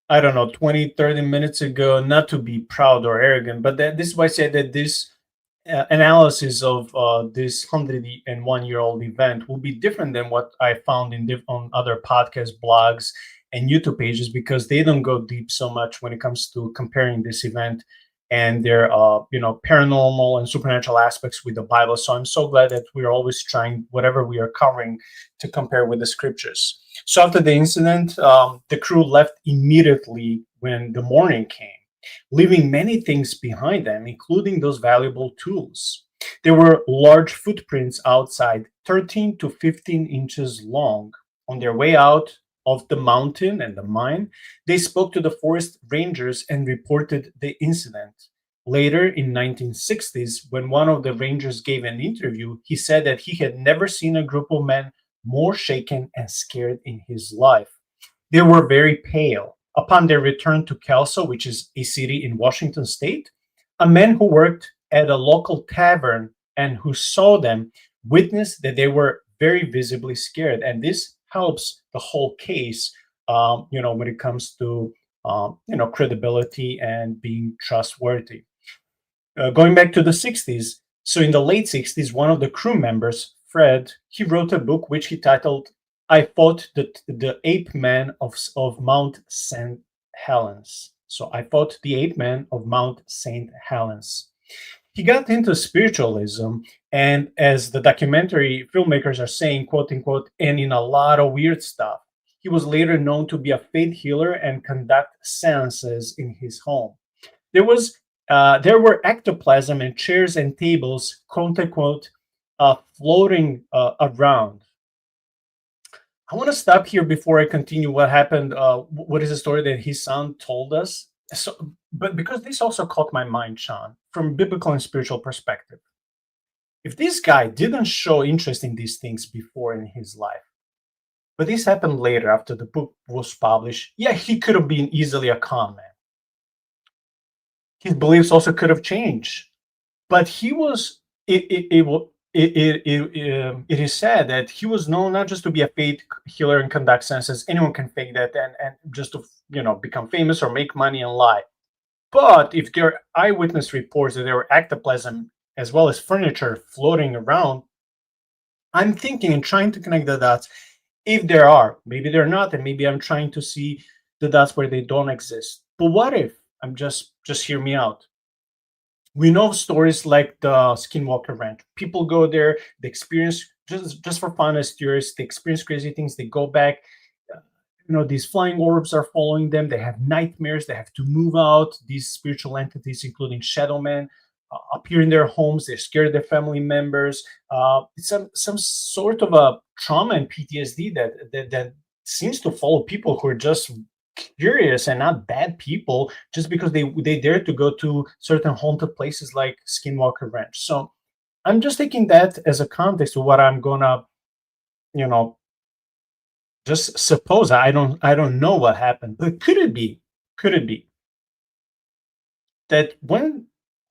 I don't know, 20, 30 minutes ago, not to be proud or arrogant, but this is why I said that this analysis of this 101-year-old event will be different than what I found on other podcast blogs and YouTube pages, because they don't go deep so much when it comes to comparing this event and their paranormal and supernatural aspects with the Bible. So I'm so glad that we're always trying, whatever we are covering, to compare with the scriptures. So after the incident, the crew left immediately when the morning came, leaving many things behind them, including those valuable tools. There were large footprints outside, 13 to 15 inches long. On their way out of the mountain and the mine, they spoke to the forest rangers and reported the incident. Later in 1960s, when one of the rangers gave an interview, he said that he had never seen a group of men more shaken and scared in his life. They were very pale. Upon their return to Kelso, which is a city in Washington state, a man who worked at a local tavern and who saw them witnessed that they were very visibly scared. And this helps the whole case, when it comes to, credibility and being trustworthy. Going back to the 60s, so in the late 60s, one of the crew members, Fred, he wrote a book which he titled "I Fought the Ape Man of Mount St. Helens." So I fought the ape man of Mount St. Helens. He got into spiritualism, and as the documentary filmmakers are saying, quote unquote, and in a lot of weird stuff. He was later known to be a faith healer and conduct seances in his home. There were ectoplasm and chairs and tables, quote unquote, floating around. I want to stop here before I continue. What happened? What is the story that his son told us? So, but because this also caught my mind, Shaun, from biblical and spiritual perspective. If this guy didn't show interest in these things before in his life, But this happened later after the book was published. Yeah, he could have been easily a con man. His beliefs also could have changed, but he was. It is said that he was known not just to be a faith healer and conduct senses. Anyone can fake that and just to become famous or make money and lie. But if there are eyewitness reports that there were ectoplasm as well as furniture floating around, I'm thinking and trying to connect the dots. If there are, maybe they're not, and maybe I'm trying to see the dots where they don't exist. But what if? I'm just hear me out. We know stories like the Skinwalker Ranch. People go there, they experience just for fun as tourists, they experience crazy things, they go back. These flying orbs are following them, they have nightmares, they have to move out. These spiritual entities, including shadow men, appear in their homes, they scare their family members. It's some sort of a trauma and PTSD that seems to follow people who are just curious and not bad people, just because they dare to go to certain haunted places like Skinwalker Ranch. So I'm just taking that as a context of what I'm gonna, you know, just suppose. I don't know what happened, but could it be that when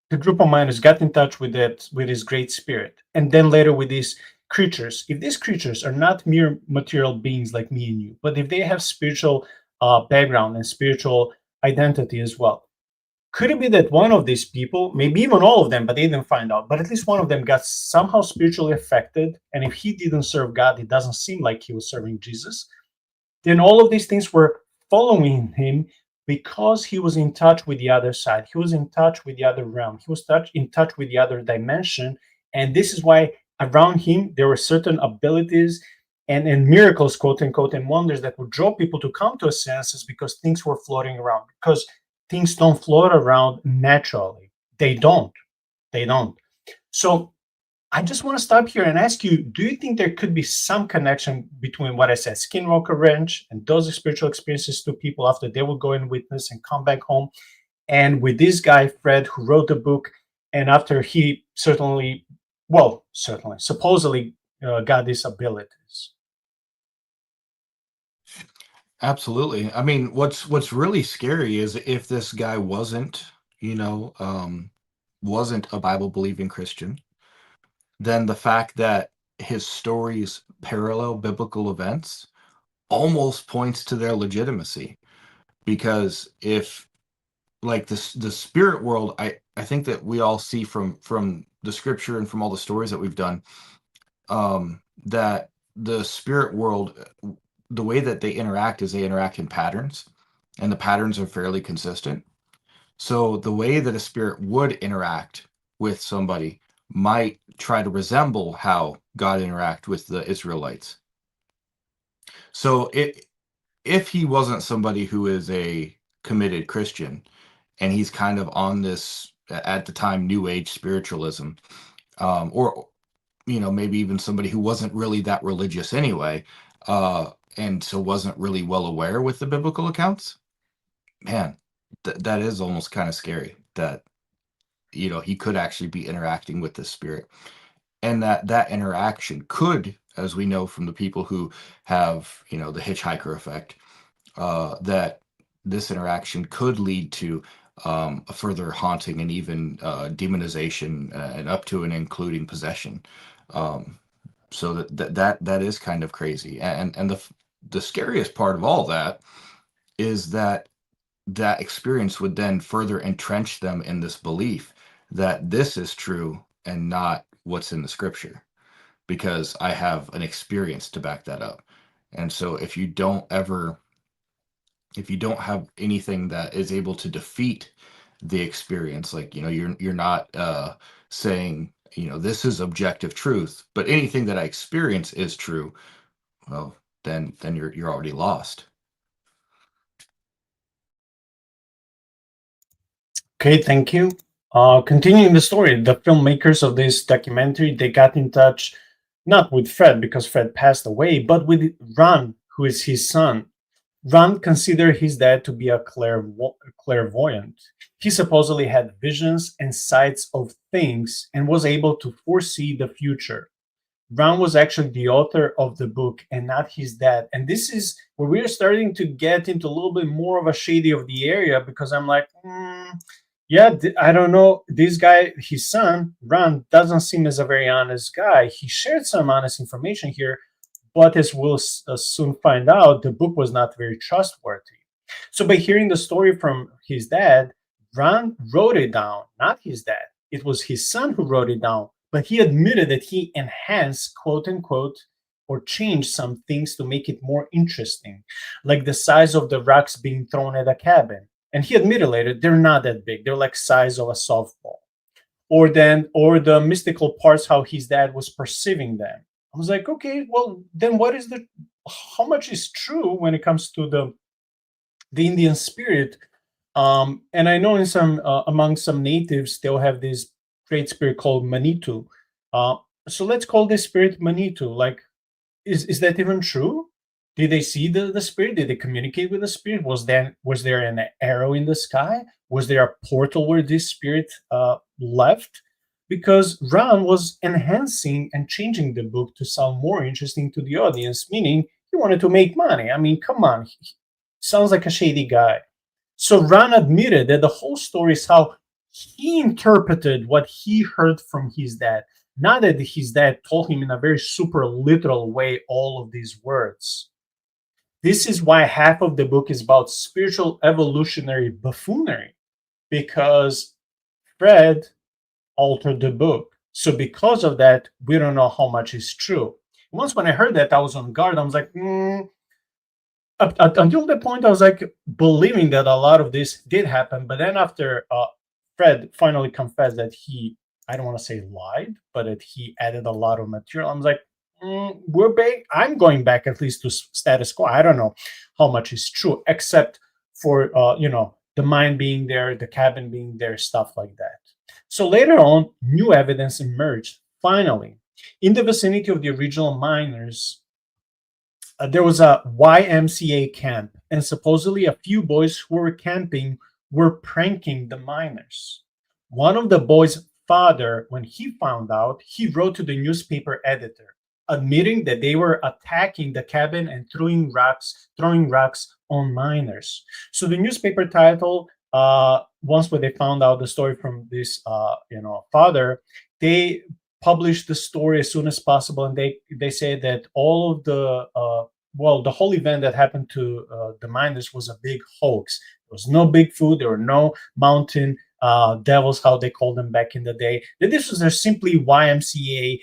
the group of miners got in touch with this great spirit, and then later with these creatures, if these creatures are not mere material beings like me and you, but if they have spiritual background and spiritual identity as well, could it be that one of these people, maybe even all of them, but they didn't find out, but at least one of them got somehow spiritually affected, and if he didn't serve God, it doesn't seem like he was serving Jesus, then all of these things were following him because he was in touch with the other side. He was in touch with the other realm. He was in touch with the other dimension. And this is why around him there were certain abilities and miracles, quote unquote, and wonders that would draw people to come to his senses because things were floating around. Because things don't float around naturally. They don't. They don't. So I just want to stop here and ask you, do you think there could be some connection between what I said, Skinwalker Ranch, and those spiritual experiences to people after they will go and witness and come back home, and with this guy, Fred, who wrote the book, and after he supposedly got these abilities? Absolutely. I mean, what's really scary is if this guy wasn't a Bible believing Christian, then the fact that his stories parallel biblical events almost points to their legitimacy. Because if, like, the spirit world, I think that we all see from the scripture and from all the stories that we've done, that the spirit world, the way that they interact is they interact in patterns, and the patterns are fairly consistent. So the way that a spirit would interact with somebody might try to resemble how God interact with the Israelites. So if he wasn't somebody who is a committed Christian, and he's kind of on this, at the time, New Age spiritualism, or maybe even somebody who wasn't really that religious anyway, and so wasn't really well aware with the biblical accounts, man, that is almost kind of scary that he could actually be interacting with the spirit, and that interaction could, as we know from the people who have the hitchhiker effect, that this interaction could lead to a further haunting and even demonization, and up to and including possession. So that is kind of crazy, and the scariest part of all that is that experience would then further entrench them in this belief that this is true and not what's in the scripture, because I have an experience to back that up. And so if you don't have anything that is able to defeat the experience, like you're not saying this is objective truth, but anything that I experience is true, well, then you're already lost. Okay, thank you. Continuing the story, the filmmakers of this documentary, they got in touch not with Fred because Fred passed away, but with Ron, who is his son. Ron considered his dad to be a clairvoyant. He supposedly had visions and sights of things and was able to foresee the future. Ron was actually the author of the book and not his dad. And this is where we're starting to get into a little bit more of a shady of the area, because I'm like, yeah, I don't know. This guy, his son, Ron, doesn't seem as a very honest guy. He shared some honest information here, but as we'll soon find out, the book was not very trustworthy. So by hearing the story from his dad, Ron wrote it down, not his dad. It was his son who wrote it down, but he admitted that he enhanced, quote unquote, or changed some things to make it more interesting, like the size of the rocks being thrown at a cabin. And he admitted later they're not that big; they're like size of a softball. Or the mystical parts, how his dad was perceiving them. I was like, okay, well, then what is the? How much is true when it comes to the Indian spirit? And I know in some among some natives they'll have this great spirit called Manitou. So let's call this spirit Manitou. Like, is that even true? Did they see the spirit? Did they communicate with the spirit? Was there an arrow in the sky? Was there a portal where this spirit left? Because Ron was enhancing and changing the book to sound more interesting to the audience, meaning he wanted to make money. I mean, come on, he sounds like a shady guy. So Ron admitted that the whole story is how he interpreted what he heard from his dad, not that his dad told him in a very super literal way all of these words. This is why half of the book is about spiritual evolutionary buffoonery, because Fred altered the book. So because of that, we don't know how much is true. Once when I heard that, I was on guard. I was like, until the point I was like believing that a lot of this did happen. But then after Fred finally confessed that he, I don't want to say lied, but that he added a lot of material, I was like, we're back. I'm going back at least to status quo. I don't know how much is true, except for the mine being there, the cabin being there, stuff like that. So later on, new evidence emerged. Finally, in the vicinity of the original miners, there was a YMCA camp, and supposedly a few boys who were camping were pranking the miners. One of the boys' father, when he found out, he wrote to the newspaper editor, admitting that they were attacking the cabin and throwing rocks on miners. So the newspaper title, once when they found out the story from this, father, they published the story as soon as possible, and they say that all of the whole event that happened to the miners was a big hoax. There was no Bigfoot, there were no mountain devils, how they called them back in the day. That this was simply YMCA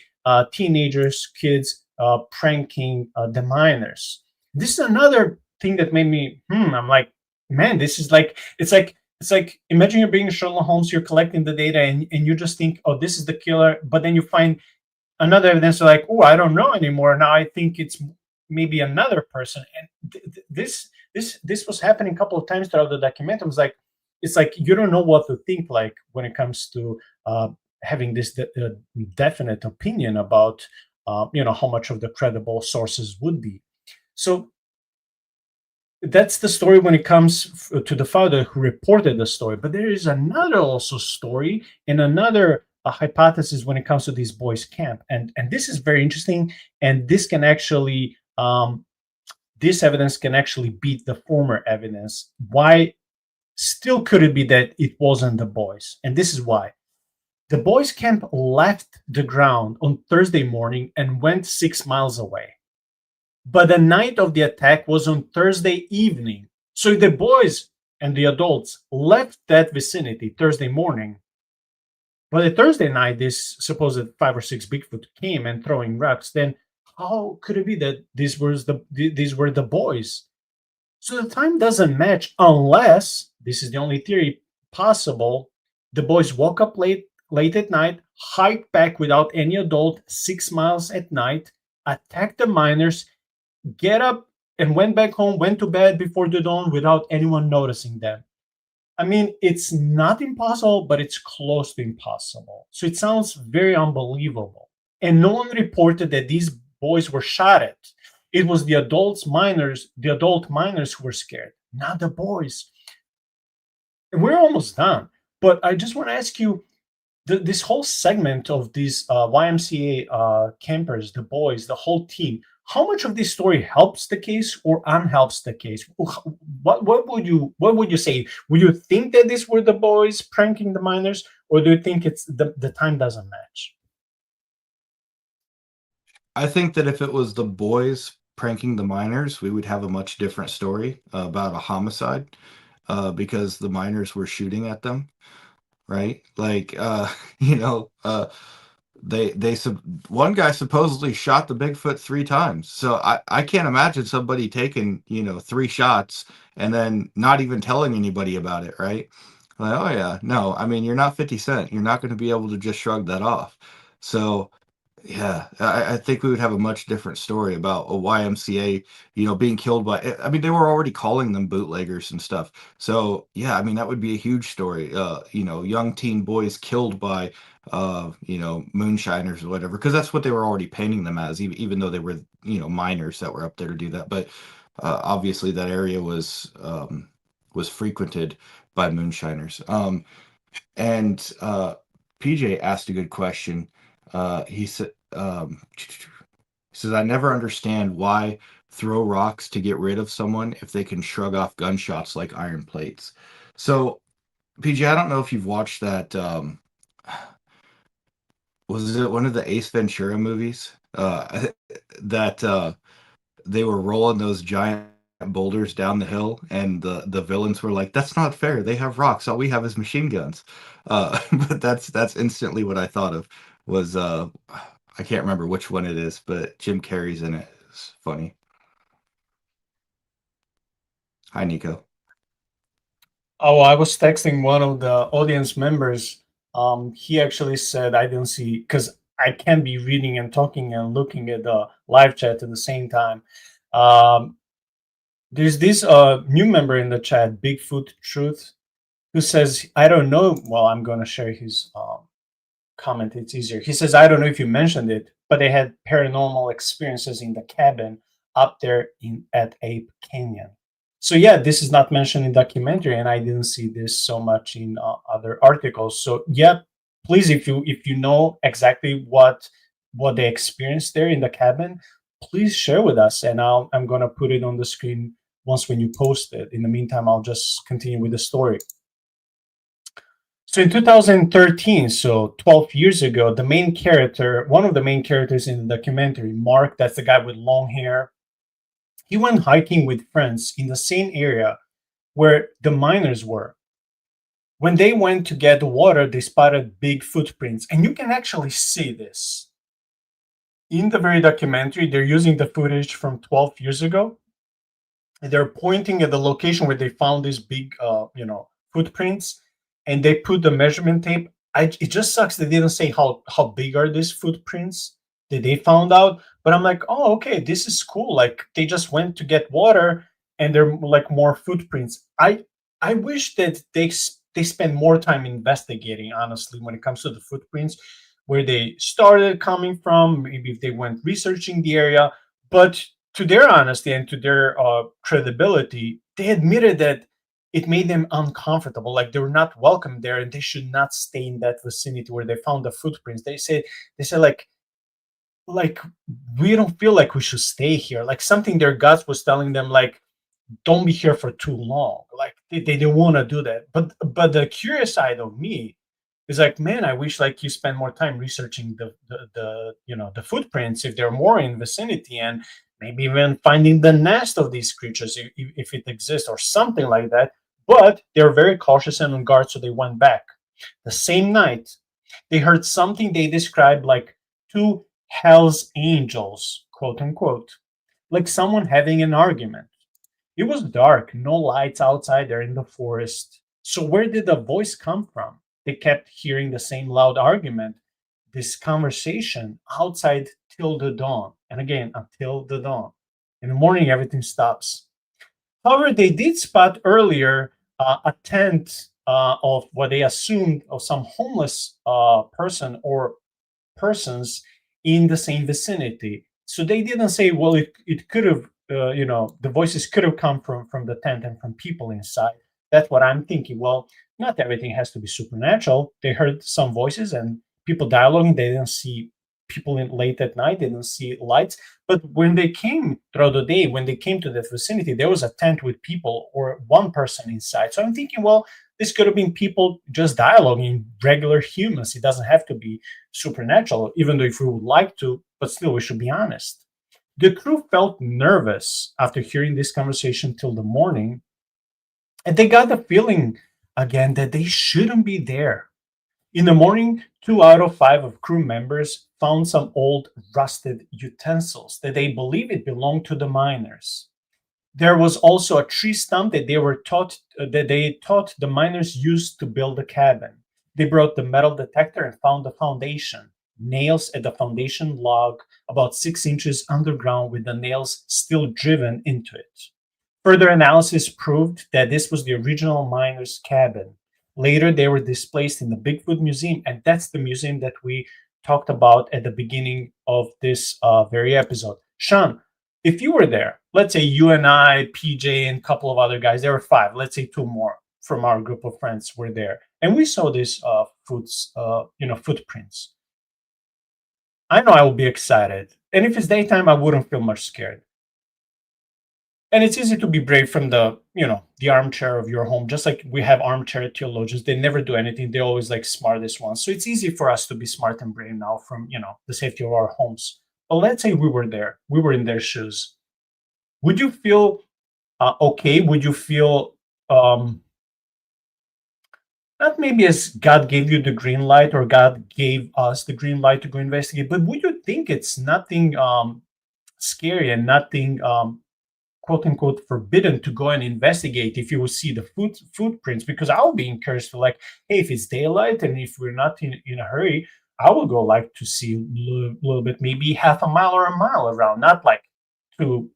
teenagers, kids pranking the miners. This is another thing that made me. I'm like, man, this is like it's like imagine you're being Sherlock Holmes, you're collecting the data, and you just think, oh, this is the killer, but then you find another evidence, you're like, oh, I don't know anymore. Now I think it's maybe another person. And this was happening a couple of times throughout the documentary. It's like you don't know what to think, like when it comes to having this definite opinion about how much of the credible sources would be. So that's the story when it comes to the father who reported the story. But there is another also story and another hypothesis when it comes to these boys' camp, and this is very interesting. And this can actually this evidence can actually beat the former evidence. Why still could it be that it wasn't the boys? And this is why. The boys' camp left the ground on Thursday morning and went 6 miles away. But the night of the attack was on Thursday evening. So if the boys and the adults left that vicinity Thursday morning, but the Thursday night, this supposed 5 or 6 Bigfoot came and throwing rocks, then how could it be that these were the boys? So the time doesn't match unless, this is the only theory possible, the boys woke up late at night, hiked back without any adult 6 miles at night, attacked the miners, get up and went back home, went to bed before the dawn without anyone noticing them. I mean, it's not impossible, but it's close to impossible. So it sounds very unbelievable. And no one reported that these boys were shot at. It was the adult miners who were scared, not the boys. And we're almost done. But I just want to ask you, this whole segment of these YMCA campers, the boys, the whole team, how much of this story helps the case or unhelps the case? What would you say? Would you think that these were the boys pranking the miners, or do you think it's the time doesn't match? I think that if it was the boys pranking the miners, we would have a much different story about a homicide because the miners were shooting at them, right? Like, you know, one guy supposedly shot the Bigfoot 3 times. So I can't imagine somebody taking, 3 shots and then not even telling anybody about it, right? Like, oh yeah, no, I mean, you're not 50 Cent. You're not going to be able to just shrug that off. So yeah, I think we would have a much different story about a YMCA, being killed by. I mean, they were already calling them bootleggers and stuff. So yeah, I mean, that would be a huge story. Young teen boys killed by, moonshiners or whatever, because that's what they were already painting them as, even though they were, miners that were up there to do that. But obviously, that area was frequented by moonshiners. And PJ asked a good question. He said, he says, I never understand why throw rocks to get rid of someone if they can shrug off gunshots like iron plates. So, PJ, I don't know if you've watched that. Was it one of the Ace Ventura movies? That they were rolling those giant boulders down the hill, and the villains were like, "That's not fair. They have rocks. All we have is machine guns." But that's instantly what I thought of was I can't remember which one it is, but Jim Carrey's in it. It's funny. Hi, Nico. Oh, I was texting one of the audience members. He actually said I didn't see because I can't be reading and talking and looking at the live chat at the same time. Um, there's this new member in the chat, Bigfoot Truth, who says, I don't know. Well, I'm going to share his comment. It's easier. He says, I don't know if you mentioned it, but they had paranormal experiences in the cabin up there at Ape Canyon. So yeah, this is not mentioned in documentary, and I didn't see this so much in other articles. So yeah, please, if you know exactly what they experienced there in the cabin, please share with us, and I'm gonna put it on the screen once when you post it. In the meantime, I'll just continue with the story. So in 2013, so 12 years ago, one of the main characters in the documentary, Mark, that's the guy with long hair, he went hiking with friends in the same area where the miners were. When they went to get the water, they spotted big footprints, and you can actually see this in the very documentary. They're using the footage from 12 years ago. They're pointing at the location where they found these big, footprints, and they put the measurement tape. It just sucks they didn't say how big are these footprints that they found out. But I'm like, oh, okay, this is cool. Like they just went to get water, and they're like more footprints. I wish that they spend more time investigating. Honestly, when it comes to the footprints, where they started coming from, maybe if they went researching the area, but to their honesty and to their credibility, they admitted that it made them uncomfortable, like they were not welcome there, and they should not stay in that vicinity where they found the footprints. They said like we don't feel like we should stay here. Like something their guts was telling them, like don't be here for too long. Like they didn't want to do that. But the curious side of me is like, man, I wish like you spend more time researching the footprints if there are more in vicinity, and maybe even finding the nest of these creatures if it exists or something like that. But they're very cautious and on guard, so they went back. The same night, they heard something they described like two hell's angels, quote unquote, like someone having an argument. It was dark, no lights outside there in the forest. So where did the voice come from? They kept hearing the same loud argument, this conversation outside till the dawn. And again, until the dawn. In the morning, everything stops. However, they did spot earlier a tent of what they assumed of some homeless person or persons in the same vicinity. So they didn't say, well, it could have, the voices could have come from the tent and from people inside. That's what I'm thinking. Well, not everything has to be supernatural. They heard some voices and people dialoguing. They didn't see people in late at night. They didn't see lights. But when they came throughout the day, when they came to the vicinity, there was a tent with people or one person inside. So I'm thinking, well, this could have been people just dialoguing, regular humans. It doesn't have to be supernatural, even though if we would like to, but still, we should be honest. The crew felt nervous after hearing this conversation till the morning, and they got the feeling again that they shouldn't be there. In the morning, 2 out of 5 of crew members found some old rusted utensils that they believe it belonged to the miners. There was also a tree stump that they thought the miners used to build the cabin. They brought the metal detector and found the foundation. Nails at the foundation log about 6 inches underground with the nails still driven into it. Further analysis proved that this was the original miner's cabin. Later, they were displaced in the Bigfoot Museum, and that's the museum that we talked about at the beginning of this very episode. Shaun, if you were there, let's say you and I, PJ, and a couple of other guys, there were 5, let's say 2 more from our group of friends were there, and we saw these footprints. I know I will be excited, and if it's daytime, I wouldn't feel much scared. And it's easy to be brave from the armchair of your home, just like we have armchair theologians. They never do anything. They're always like smartest ones. So it's easy for us to be smart and brave now from the safety of our homes. But let's say we were there, we were in their shoes. Would you feel okay? Would you feel not maybe as God gave you the green light or God gave us the green light to go investigate, but would you think it's nothing scary and nothing quote unquote forbidden to go and investigate if you will see the footprints? Because I will be encouraged to, like, hey, if it's daylight and if we're not in a hurry, I will go like to see a little bit, maybe half a mile or a mile around, not like to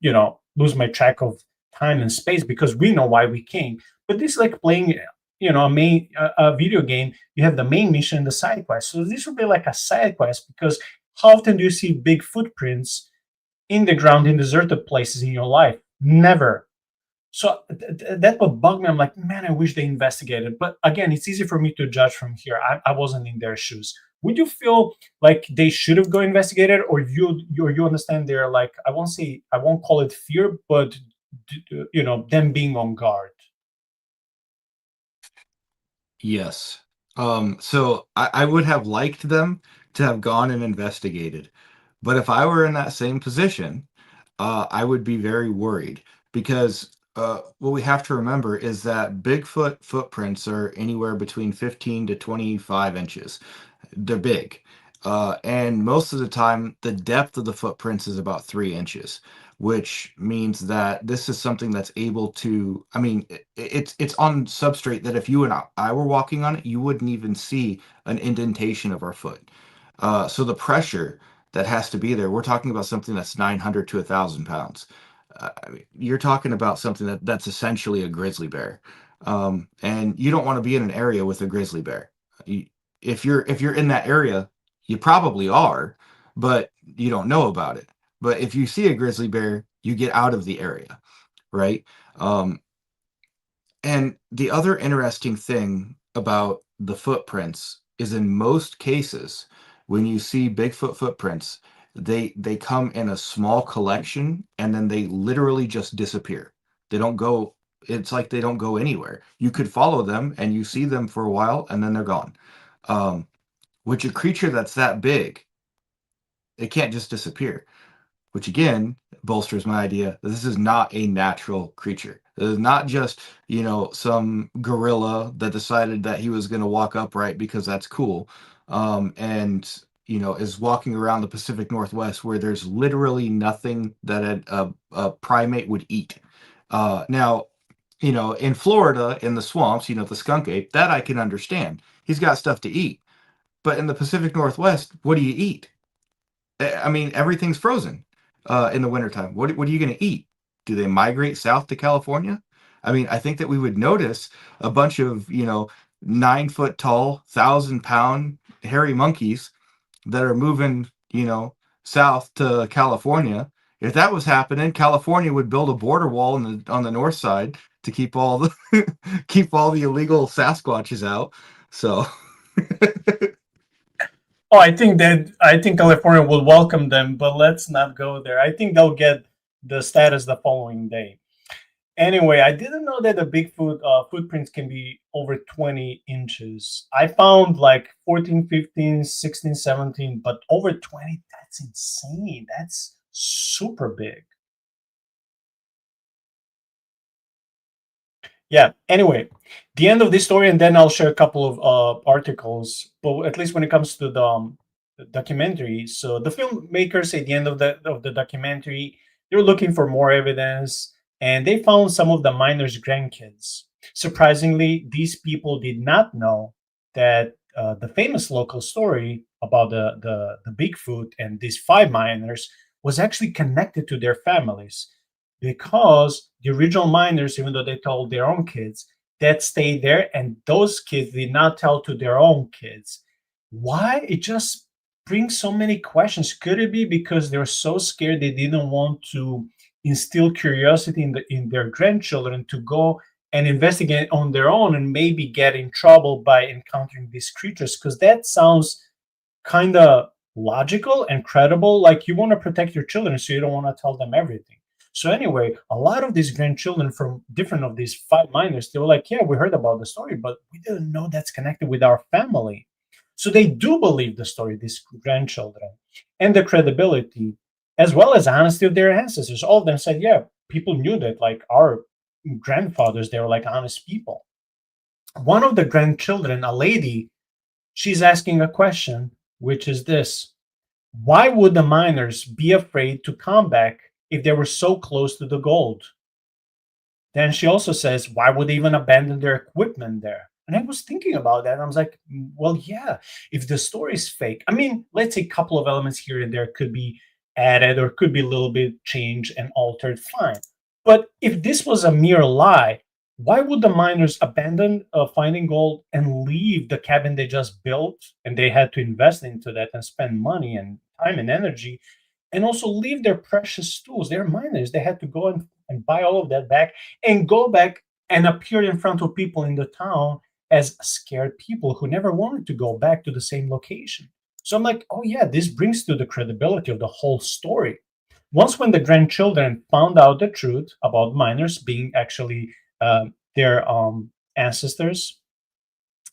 lose my track of time and space, because we know why we came. But this is like playing a video game. You have the main mission and the side quest. So this would be like a side quest, because how often do you see big footprints in the ground in deserted places in your life? Never. So that would bug me. I'm like, man, I wish they investigated. But again, it's easy for me to judge from here. I wasn't in their shoes. Would you feel like they should have go investigated, or you understand they're like, I won't call it fear, but them being on guard? Yes. So I would have liked them to have gone and investigated. But if I were in that same position, I would be very worried, because what we have to remember is that Bigfoot footprints are anywhere between 15 to 25 inches. They're big. And most of the time, the depth of the footprints is about 3 inches, which means that this is something that's able to, I mean, it's on substrate that if you and I were walking on it, you wouldn't even see an indentation of our foot. So the pressure that has to be there, we're talking about something that's 900 to 1,000 pounds. I mean, you're talking about something that's essentially a grizzly bear. And you don't want to be in an area with a grizzly bear. If you're in that area, you probably are, but you don't know about it. But if you see a grizzly bear, you get out of the area, right? Um, and the other interesting thing about the footprints is, in most cases, when you see Bigfoot footprints, they come in a small collection and then they literally just disappear. They don't go, it's like they don't go anywhere. You could follow them and you see them for a while and then they're gone. Um, which a creature that's that big, it can't just disappear, which again bolsters my idea that this is not a natural creature. This is not just, some gorilla that decided that he was going to walk upright because that's cool, and, is walking around the Pacific Northwest where there's literally nothing that a primate would eat. Now, in Florida, in the swamps, the skunk ape, that I can understand. He's got stuff to eat. But in the Pacific Northwest, what do you eat? I mean, everything's frozen in the wintertime. What are you going to eat? Do they migrate south to California? I mean, I think that we would notice a bunch of, 9 foot tall, 1,000 pound hairy monkeys that are moving, south to California. If that was happening, California would build a border wall on the north side to keep all the keep all the illegal Sasquatches out. So Oh, I think California will welcome them, but let's not go there. I think they'll get the status the following day. Anyway, I didn't know that the Bigfoot footprints can be over 20 inches. I found like 14, 15, 16, 17, but over 20, that's insane. That's super big. Yeah. Anyway, the end of this story, and then I'll share a couple of articles. But at least when it comes to the documentary, so the filmmakers at the end of the documentary, they were looking for more evidence, and they found some of the miners' grandkids. Surprisingly, these people did not know that the famous local story about the Bigfoot and these five miners was actually connected to their families because the original miners, even though they told their own kids, that stayed there, and those kids did not tell to their own kids. Why? It just brings so many questions. Could it be because they were so scared they didn't want to instill curiosity in their grandchildren to go and investigate on their own and maybe get in trouble by encountering these creatures? Because that sounds kind of logical and credible. Like you want to protect your children, so you don't want to tell them everything. So anyway, a lot of these grandchildren from different of these five miners, they were like, "Yeah, we heard about the story, but we didn't know that's connected with our family." So they do believe the story, these grandchildren, and the credibility, as well as honesty of their ancestors. All of them said, "Yeah, people knew that. Like our grandfathers, they were like honest people." One of the grandchildren, a lady, she's asking a question, which is this: why would the miners be afraid to come back if they were so close to the gold? Then she also says, why would they even abandon their equipment there? And I was thinking about that. And I was like, well, yeah, if the story is fake, I mean, let's say a couple of elements here and there could be added or could be a little bit changed and altered, fine. But if this was a mere lie, why would the miners abandon finding gold and leave the cabin they just built and they had to invest into that and spend money and time and energy and also leave their precious tools? They're miners. They had to go and buy all of that back and go back and appear in front of people in the town as scared people who never wanted to go back to the same location. So I'm like, oh yeah, this brings to the credibility of the whole story. Once when the grandchildren found out the truth about miners being actually their ancestors,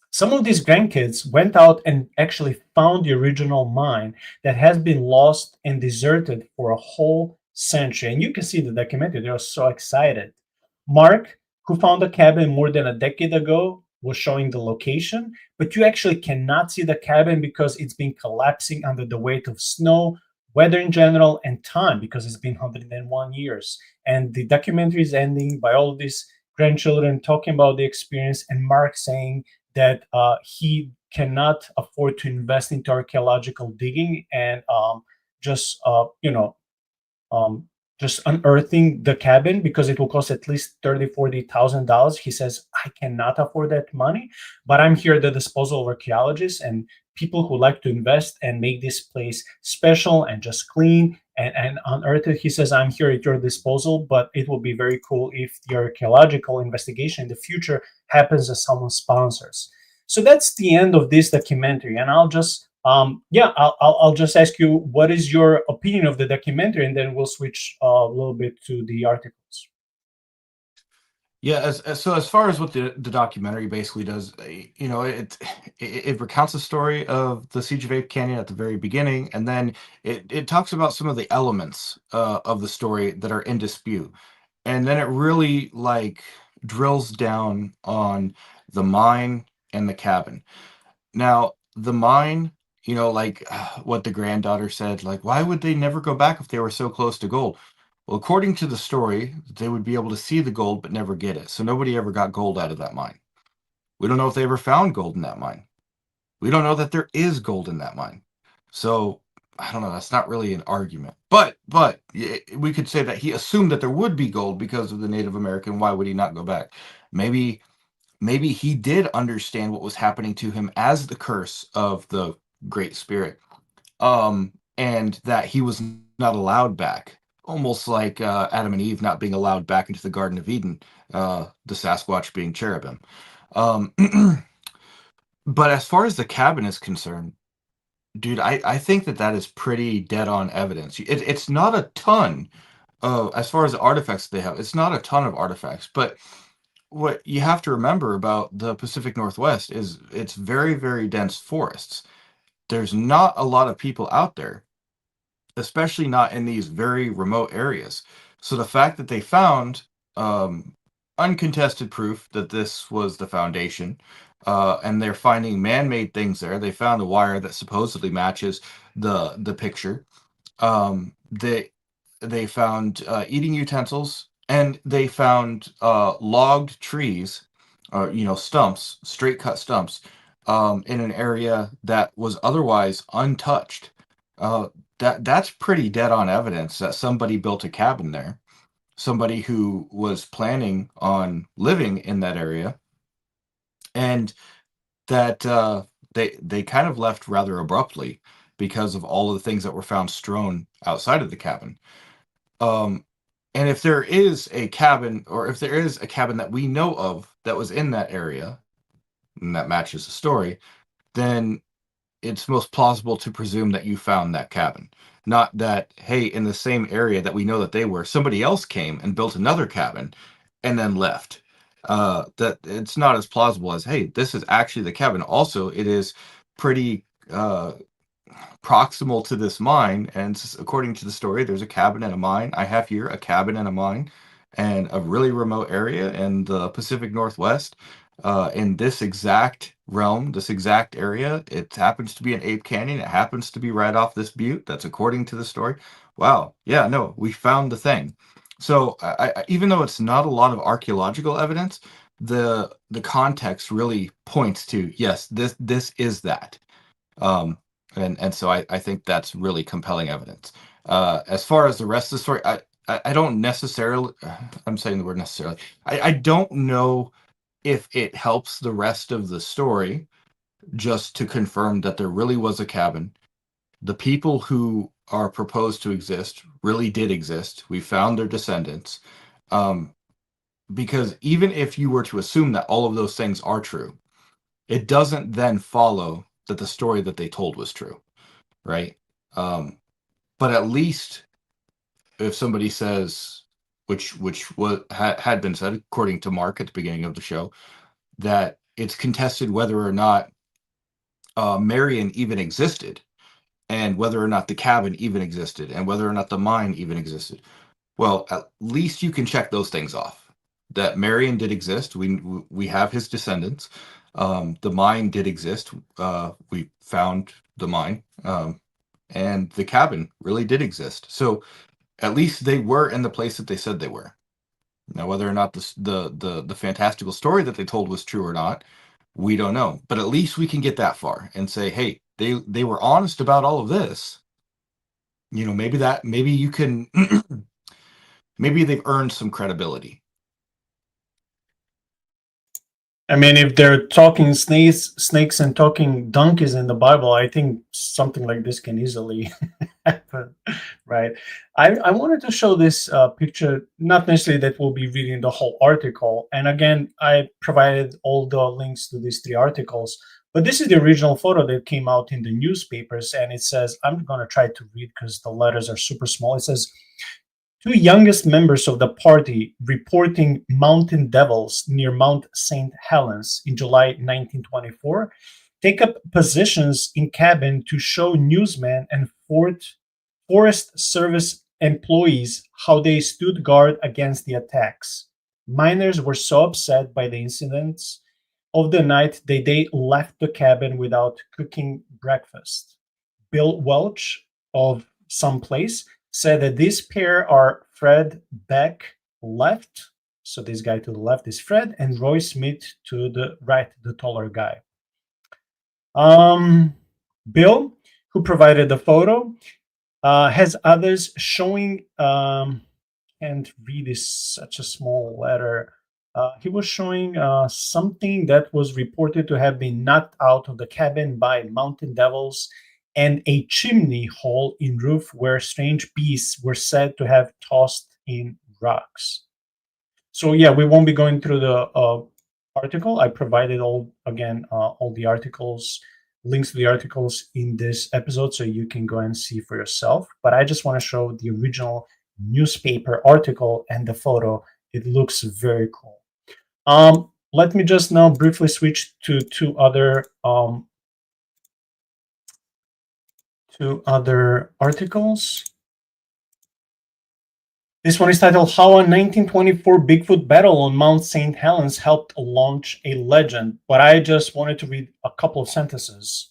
some of these grandkids went out and actually found the original mine that has been lost and deserted for a whole century. And you can see the documentary, they are so excited. Mark, who found the cabin more than a decade ago, was showing the location, but you actually cannot see the cabin because it's been collapsing under the weight of snow, weather in general, and time because it's been 101 years. And the documentary is ending by all of these grandchildren talking about the experience, and Mark saying that he cannot afford to invest into archaeological digging and just um, just unearthing the cabin because it will cost at least $30,000, $40,000. He says, I cannot afford that money, but I'm here at the disposal of archaeologists and people who like to invest and make this place special and just clean and unearth it. He says, I'm here at your disposal, but it will be very cool if the archaeological investigation in the future happens as someone sponsors. So that's the end of this documentary. And I'll just I'll just ask you, what is your opinion of the documentary, and then we'll switch a little bit to the articles. Yeah, as far as what the documentary basically does, it recounts the story of the Siege of Ape Canyon at the very beginning, and then it talks about some of the elements of the story that are in dispute, and then it really like drills down on the mine and the cabin. Now, the mine, like what the granddaughter said, like, why would they never go back if they were so close to gold? Well, according to the story, they would be able to see the gold but never get it. So nobody ever got gold out of that mine. We don't know if they ever found gold in that mine. We don't know that there is gold in that mine. So I don't know. That's not really an argument. But we could say that he assumed that there would be gold because of the Native American. Why would he not go back? Maybe he did understand what was happening to him as the curse of the Great Spirit, and that he was not allowed back. almost like Adam and Eve not being allowed back into the Garden of Eden, the Sasquatch being cherubim. Um, but as far as the cabin is concerned, dude, I think that that is pretty dead on evidence. It's not a ton of, as far as the artifacts they have, it's not a ton of artifacts, but what you have to remember about the Pacific Northwest is it's very, very dense forests. There's not a lot of people out there, especially not in these very remote areas. So the fact that they found uncontested proof that this was the foundation, and they're finding man-made things there. They found a wire that supposedly matches the picture. They found eating utensils, and they found logged trees, or stumps, straight cut stumps, in an area that was otherwise untouched. That's pretty dead on evidence that somebody built a cabin there. Somebody who was planning on living in that area, and that they kind of left rather abruptly because of all of the things that were found strewn outside of the cabin. Um, and if there is a cabin, or if there is a cabin that we know of that was in that area, and that matches the story, then it's most plausible to presume that you found that cabin. Not that, hey, in the same area that we know that they were, somebody else came and built another cabin and then left. That it's not as plausible as, hey, this is actually the cabin. Also, it is pretty proximal to this mine, and according to the story, there's a cabin and a mine. I have here a cabin and a mine, and a really remote area in the Pacific Northwest, in this exact realm, this exact area. It happens to be an Ape Canyon. It happens to be right off this butte. That's according to the story. Wow. Yeah, no, we found the thing. So even though it's not a lot of archaeological evidence, the context really points to, yes, this is that. And so I think that's really compelling evidence. As far as the rest of the story, I don't necessarily, I'm saying the word necessarily, I don't know if it helps the rest of the story just to confirm that there really was a cabin. The people who are proposed to exist really did exist. We found their descendants. Because even if you were to assume that all of those things are true, it doesn't then follow that the story that they told was true, right? But at least if somebody says, which had been said according to Mark at the beginning of the show, that it's contested whether or not Marion even existed, and whether or not the cabin even existed, and whether or not the mine even existed. Well, at least you can check those things off. That Marion did exist. We have his descendants. The mine did exist. We found the mine. And the cabin really did exist. So at least they were in the place that they said they were. Now, whether or not the fantastical story that they told was true or not, we don't know. But at least we can get that far and say, hey, they were honest about all of this. Maybe you can, maybe they've earned some credibility. I mean, if they're talking snakes and talking donkeys in the Bible, I think something like this can easily happen, right? I wanted to show this picture, not necessarily that we'll be reading the whole article. And again, I provided all the links to these 3 articles, but this is the original photo that came out in the newspapers. And it says, I'm going to try to read because the letters are super small. It says, 2 youngest members of the party reporting mountain devils near Mount St. Helens in July 1924 take up positions in cabin to show newsmen and Forest Service employees how they stood guard against the attacks. Miners were so upset by the incidents of the night that they left the cabin without cooking breakfast. Bill Welch of someplace said that this pair are Fred Beck left, so this guy to the left is Fred, and Roy Smith to the right, the taller guy. Bill, who provided the photo, has others showing, can't read this, such a small letter. He was showing something that was reported to have been knocked out of the cabin by mountain devils and a chimney hole in roof where strange beasts were said to have tossed in rocks. So yeah, we won't be going through the article. I provided all the articles, links to the articles in this episode, so you can go and see for yourself. But I just want to show the original newspaper article and the photo. It looks very cool. Let me just now briefly switch to two other articles. This one is titled How a 1924 Bigfoot Battle on Mount St. Helens Helped Launch a Legend, but I just wanted to read a couple of sentences.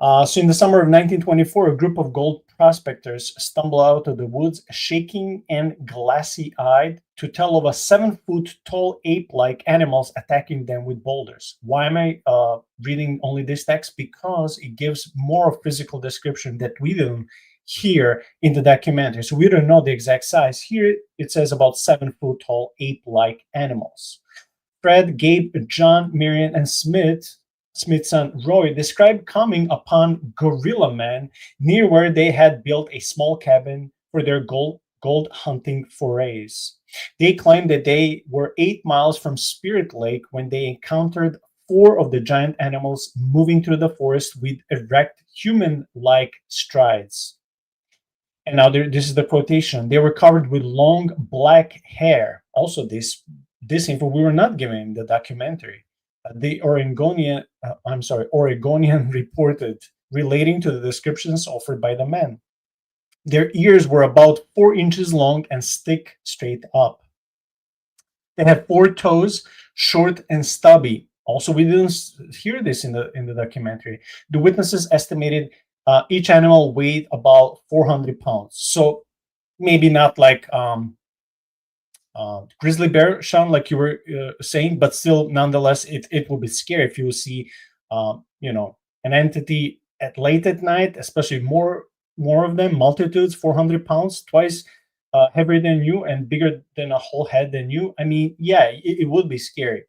So in the summer of 1924, a group of gold prospectors stumble out of the woods, shaking and glassy-eyed, to tell of a 7-foot-tall ape-like animals attacking them with boulders. Why am I reading only this text? Because it gives more physical description that we didn't hear in the documentary. So we don't know the exact size. Here it says about 7-foot-tall ape-like animals. Fred, Gabe, John, Marion, and Smith's son Roy described coming upon Gorilla Man near where they had built a small cabin for their gold hunting forays. They claimed that they were 8 miles from Spirit Lake when they encountered 4 of the giant animals moving through the forest with erect human-like strides. And now this is the quotation. They were covered with long black hair. Also, this info we were not given in the documentary. The Oregonian reported relating to the descriptions offered by the men. Their ears were about 4 inches long and stick straight up. They had 4 toes, short and stubby. Also, we didn't hear this in the documentary. The witnesses estimated each animal weighed about 400 pounds. So maybe not like grizzly bear, Shaun, like you were saying, but still, nonetheless, it will be scary if you see, an entity late at night, especially more of them, multitudes, 400 pounds, twice heavier than you and bigger than a whole head than you. I mean, yeah, it would be scary.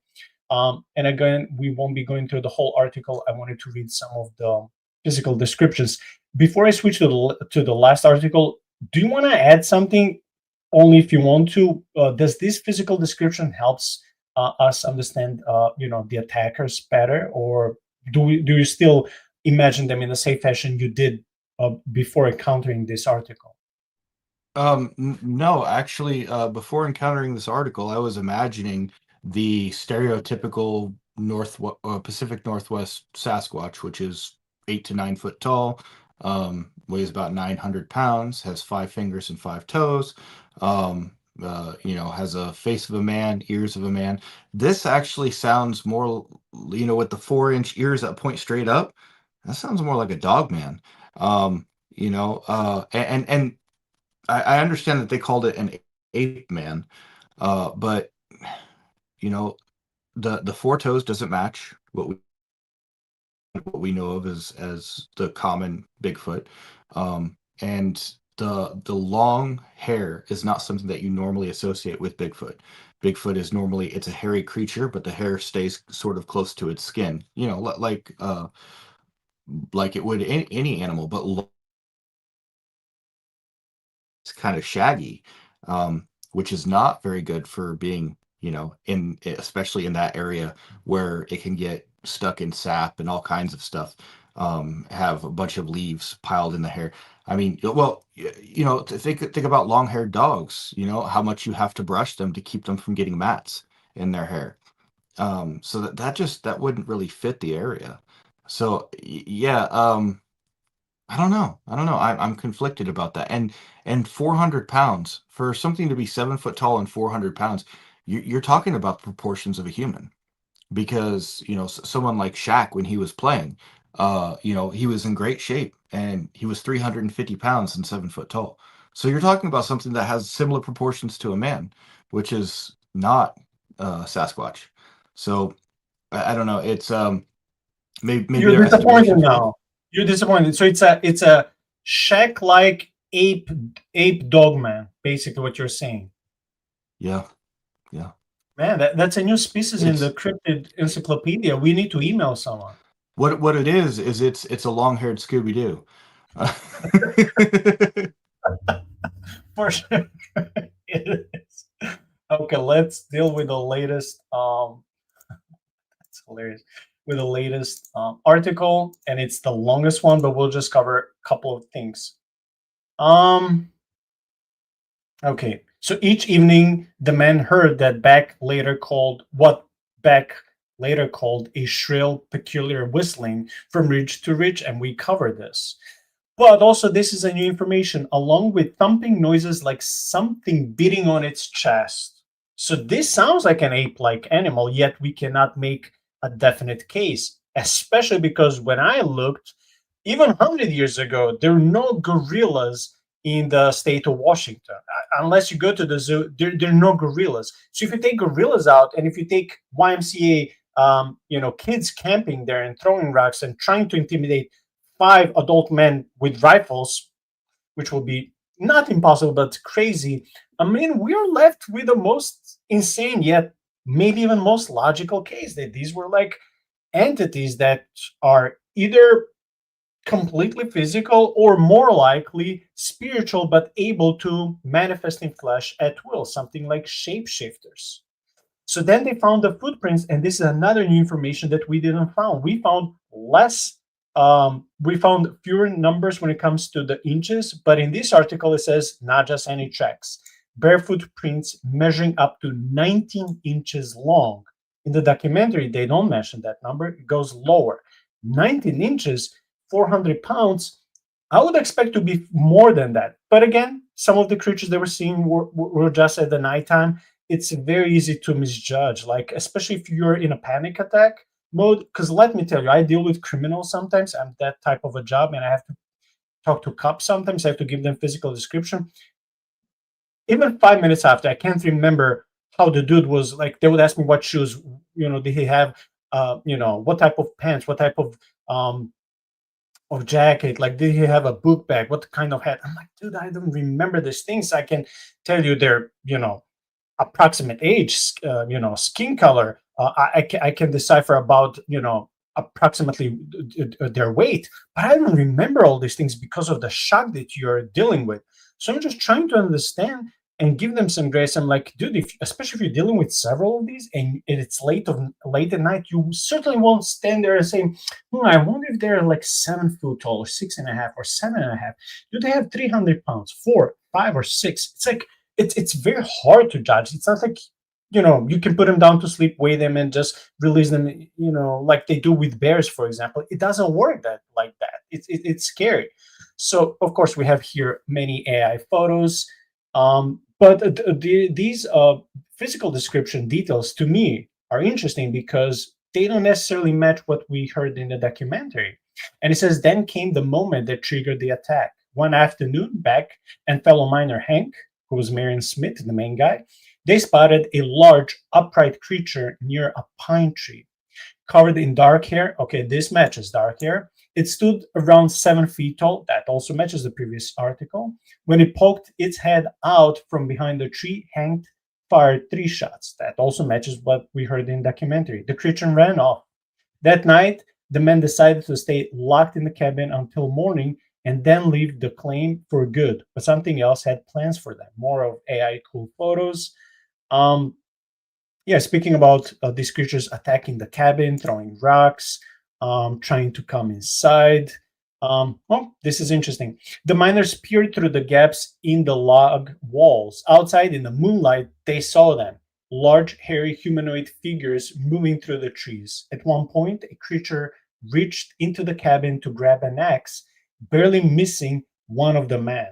And again, we won't be going through the whole article. I wanted to read some of the physical descriptions. Before I switch to the last article, do you want to add something? Only if you want to. Does this physical description helps us understand, the attackers better, or do you still imagine them in the same fashion you did before encountering this article? No, actually, before encountering this article, I was imagining the stereotypical Pacific Northwest Sasquatch, which is 8 to 9 foot tall, weighs about 900 pounds, has 5 fingers and 5 toes, has a face of a man, ears of a man. This actually sounds more, with the 4-inch ears that point straight up, that sounds more like a dog man. And I understand that they called it an ape man, but the 4 toes doesn't match what we know of as the common Bigfoot, and the long hair is not something that you normally associate with Bigfoot. Bigfoot is normally, it's a hairy creature, but the hair stays sort of close to its skin, like it would any animal, but it's kind of shaggy, which is not very good for being, especially in that area where it can get stuck in sap and all kinds of stuff, have a bunch of leaves piled in the hair. I mean, well, think about long-haired dogs, how much you have to brush them to keep them from getting mats in their hair. So that wouldn't really fit the area. So yeah, I don't know. I'm conflicted about that. And 400 pounds for something to be 7 foot tall and 400 pounds, you're talking about the proportions of a human. Because someone like Shaq, when he was playing, he was in great shape and he was 350 pounds and 7 foot tall. So you're talking about something that has similar proportions to a man, which is not Sasquatch. So I don't know. It's maybe You're their disappointed estimations. now. You're disappointed. So it's a Shaq-like ape dog man, basically what you're saying. Yeah. Man, that's a new species in It's the cryptid encyclopedia. We need to email someone. What it is it's a long-haired Scooby-Doo. For sure. It is. Okay, let's deal with the latest. It's hilarious. With the latest article, and it's the longest one, but we'll just cover a couple of things. Okay, so each evening, the man heard that Beck later called a shrill, peculiar whistling from ridge to ridge, and we covered this. But also, this is a new information, along with thumping noises like something beating on its chest. So this sounds like an ape-like animal, yet we cannot make a definite case, especially because when I looked, even 100 years ago, there were no gorillas in the state of Washington. Unless you go to the zoo, there are no gorillas. So if you take gorillas out, and if you take YMCA, kids camping there and throwing rocks and trying to intimidate 5 adult men with rifles, which will be not impossible but crazy. I mean, we're left with the most insane yet maybe even most logical case, that these were like entities that are either completely physical or more likely spiritual, but able to manifest in flesh at will, something like shapeshifters. So then they found the footprints, and this is another new information that we didn't found. We found less. We found fewer numbers when it comes to the inches, but in this article it says not just any tracks. Barefoot prints measuring up to 19 inches long. In the documentary, they don't mention that number. It goes lower. 19 inches, 400 pounds. I would expect to be more than that. But again, some of the creatures they were seeing were just at the nighttime. It's very easy to misjudge, like especially if you're in a panic attack mode. Because let me tell you, I deal with criminals sometimes. I'm that type of a job, and I have to talk to cops sometimes. I have to give them physical description. Even 5 minutes after, I can't remember how the dude was. Like, they would ask me what shoes, did he have, what type of pants, what type of jacket, like did he have a book bag, what kind of hat. I'm like, dude, I don't remember these things. I can tell you their, approximate age, skin color. I can decipher about, approximately their weight, but I don't remember all these things because of the shock that you're dealing with. So I'm just trying to understand and give them some grace. I'm like, dude, especially if you're dealing with several of these and it's late at night, you certainly won't stand there and say, I wonder if they're like 7 foot tall or 6.5 or 7.5. Do they have 300 pounds, 4, 5, or 6? It's like, it's very hard to judge. It's not like, you can put them down to sleep, weigh them, and just release them, like they do with bears, for example. It doesn't work like that. It's scary. So, of course, we have here many AI photos. But these physical description details, to me, are interesting because they don't necessarily match what we heard in the documentary. And it says, then came the moment that triggered the attack. One afternoon, Beck and fellow miner Hank, who was Marion Smith, the main guy, they spotted a large, upright creature near a pine tree, covered in dark hair. Okay, this matches dark hair. It stood around 7 feet tall. That also matches the previous article. When it poked its head out from behind the tree, Hank fired 3 shots. That also matches what we heard in the documentary. The creature ran off. That night, the men decided to stay locked in the cabin until morning and then leave the claim for good. But something else had plans for them. More of AI cool photos. Speaking about these creatures attacking the cabin, throwing rocks, trying to come inside. This is interesting. The miners peered through the gaps in the log walls. Outside in the moonlight, they saw them. Large, hairy humanoid figures moving through the trees. At one point, a creature reached into the cabin to grab an axe, barely missing one of the men.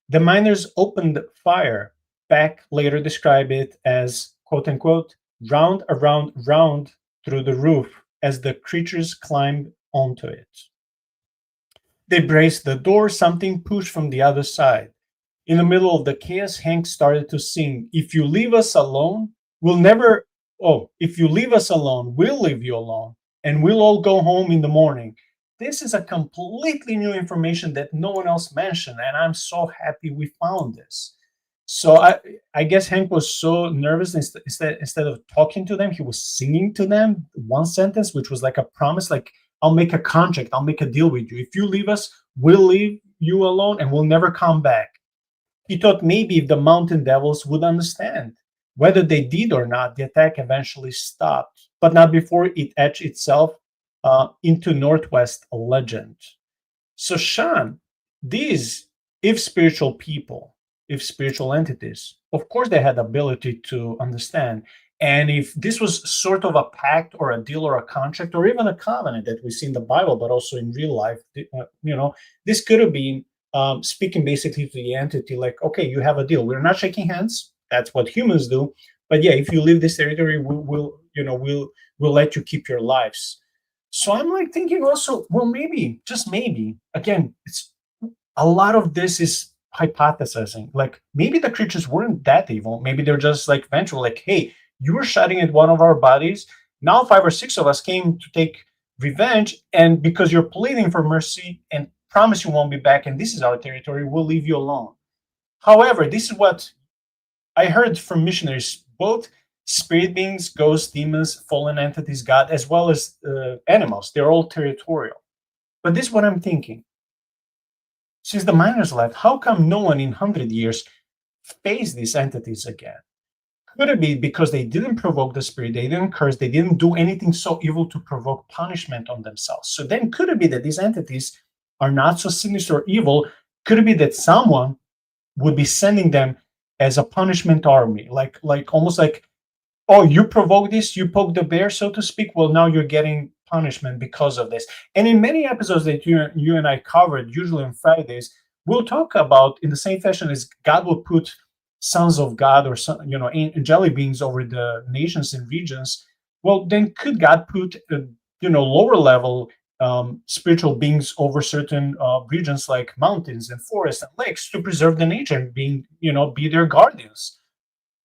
The miners opened fire. Beck later described it as, quote unquote, round around round through the roof as the creatures climbed onto it. They braced the door, something pushed from the other side. In the middle of the chaos, Hank started to sing, if you leave us alone, we'll leave you alone, and we'll all go home in the morning. This is a completely new information that no one else mentioned, and I'm so happy we found this. So I guess Hank was so nervous, instead of talking to them, he was singing to them one sentence, which was like a promise, like, I'll make a contract, I'll make a deal with you. If you leave us, we'll leave you alone and we'll never come back. He thought maybe if the mountain devils would understand. Whether they did or not, the attack eventually stopped, but not before it etched itself into Northwest legend. So, Shaun, these, if spiritual people, if spiritual entities, of course they had ability to understand. And if this was sort of a pact or a deal or a contract or even a covenant that we see in the Bible, but also in real life, this could have been speaking basically to the entity like, okay, you have a deal. We're not shaking hands. That's what humans do. But yeah, if you leave this territory, we'll let you keep your lives. So I'm like thinking also, well, maybe, just maybe, again, it's a lot of this is hypothesizing. Like maybe the creatures weren't that evil. Maybe they're just like vengeful. Like, hey, you were shooting at one of our bodies. Now 5 or 6 of us came to take revenge, and because you're pleading for mercy and promise you won't be back, and this is our territory, we'll leave you alone. However, this is what I heard from missionaries, both spirit beings, ghosts, demons, fallen entities, God, as well as animals. They're all territorial. But this is what I'm thinking. Since the miners left, how come no one in 100 years faced these entities again? Could it be because they didn't provoke the spirit, they didn't curse, they didn't do anything so evil to provoke punishment on themselves? So then could it be that these entities are not so sinister or evil? Could it be that someone would be sending them as a punishment army, like almost like, oh, you provoked this, you poked the bear, so to speak. Well, now you're getting punishment because of this. And in many episodes that you and I covered, usually on Fridays, we'll talk about in the same fashion as God will put sons of God or some, angelic beings over the nations and regions. Well, then could God put lower level spiritual beings over certain regions like mountains and forests and lakes to preserve the nature and be their guardians?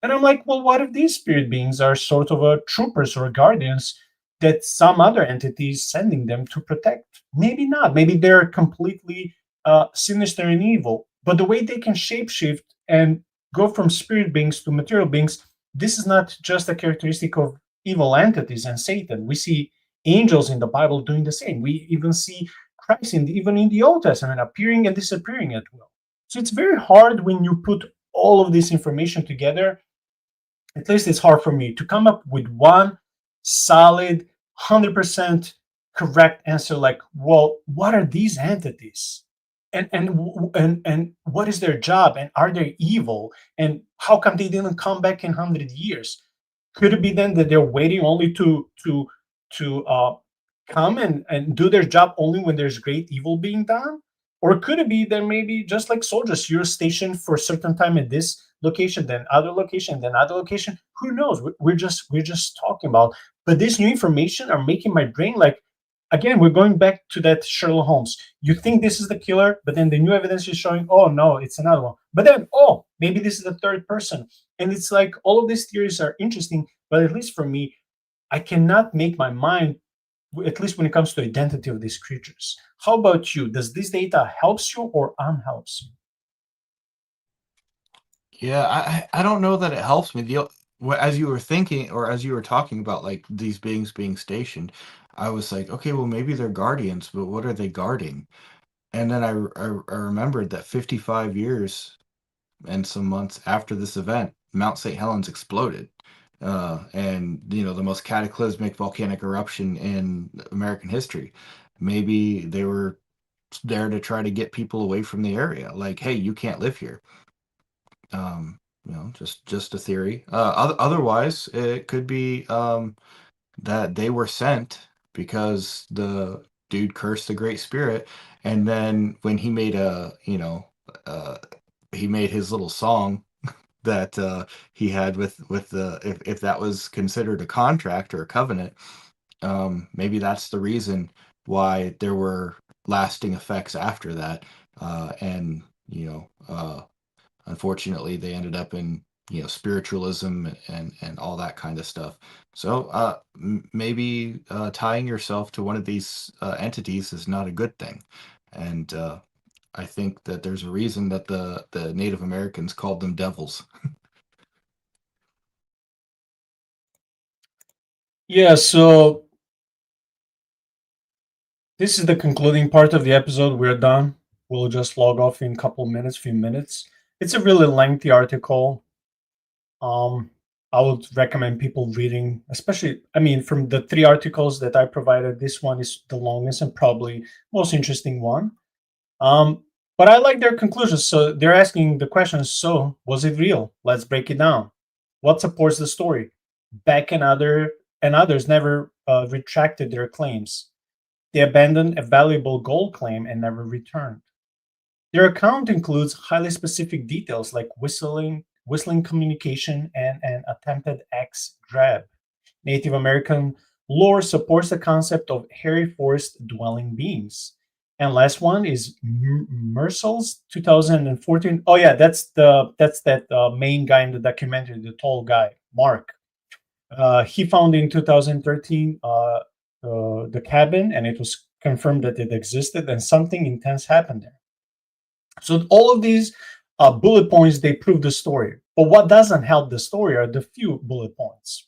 And I'm like, well, what if these spirit beings are sort of a troopers or guardians that some other entity is sending them to protect? Maybe not. Maybe they're completely sinister and evil. But the way they can shapeshift and go from spirit beings to material beings, this is not just a characteristic of evil entities and Satan. We see angels in the Bible doing the same. We even see Christ even in the Old Testament appearing and disappearing at will. So it's very hard when you put all of this information together. At least it's hard for me to come up with one solid 100% correct answer like, well, what are these entities, and what is their job, and are they evil, and how come they didn't come back in 100 years? Could it be then that they're waiting only to come and do their job only when there's great evil being done? Or could it be that maybe just like soldiers, you're stationed for a certain time at this location, then other location, then other location? Who knows? We're just talking about. But this new information are making my brain like, again, we're going back to that Sherlock Holmes. You think this is the killer, but then the new evidence is showing, oh no, it's another one. But then, oh, maybe this is the third person. And it's like all of these theories are interesting, but at least for me, I cannot make my mind, at least when it comes to identity of these creatures. How about you? Does this data helps you or unhelps you? Yeah, I don't know that it helps me. As you were thinking, or as you were talking about like these beings being stationed, I was like, okay, well maybe they're guardians, but what are they guarding? And then I remembered that 55 years and some months after this event, Mount St. Helens exploded. And the most cataclysmic volcanic eruption in American history. Maybe they were there to try to get people away from the area. Like, hey, you can't live here. Just a theory. Otherwise, it could be that they were sent because the dude cursed the Great Spirit, and then when he made uh, he made his little song that he had with the if that was considered a contract or a covenant, maybe that's the reason why there were lasting effects after that, and unfortunately they ended up in spiritualism and all that kind of stuff. So maybe tying yourself to one of these entities is not a good thing, and I think that there's a reason that the Native Americans called them devils. Yeah, so This is the concluding part of the episode. We're done. We'll just log off in a couple minutes, few minutes. It's a really lengthy article. Um, I would recommend people reading, especially, I mean, from the 3 articles that I provided, this one is the longest and probably most interesting one. Um, but I like their conclusions. So they're asking the questions. So was it real? Let's break it down. What supports the story? Beck and others never retracted their claims. They abandoned a valuable gold claim and never returned. Their account includes highly specific details like whistling communication, and an attempted axe grab. Native American lore supports the concept of hairy forest dwelling beings. And last one is Mercel's 2014. Oh yeah, that's that main guy in the documentary, the tall guy, Mark. He found in 2013 the cabin, and it was confirmed that it existed, and something intense happened there. So all of these bullet points, they prove the story. But what doesn't help the story are the few bullet points.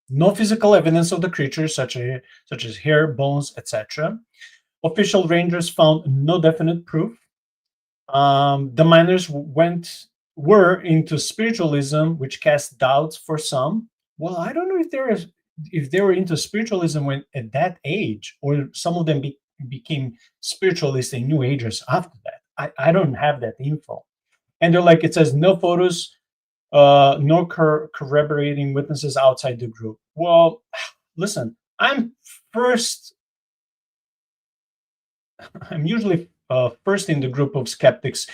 No physical evidence of the creature, such as hair, bones, etc. Official rangers found no definite proof. The miners were into spiritualism, which cast doubts for some. Well, I don't know if they were into spiritualism when at that age, or some of them became spiritualists and New Agers after that. I don't have that info. And they're like, it says no photos, no corroborating witnesses outside the group. Well, listen, I'm usually first in the group of skeptics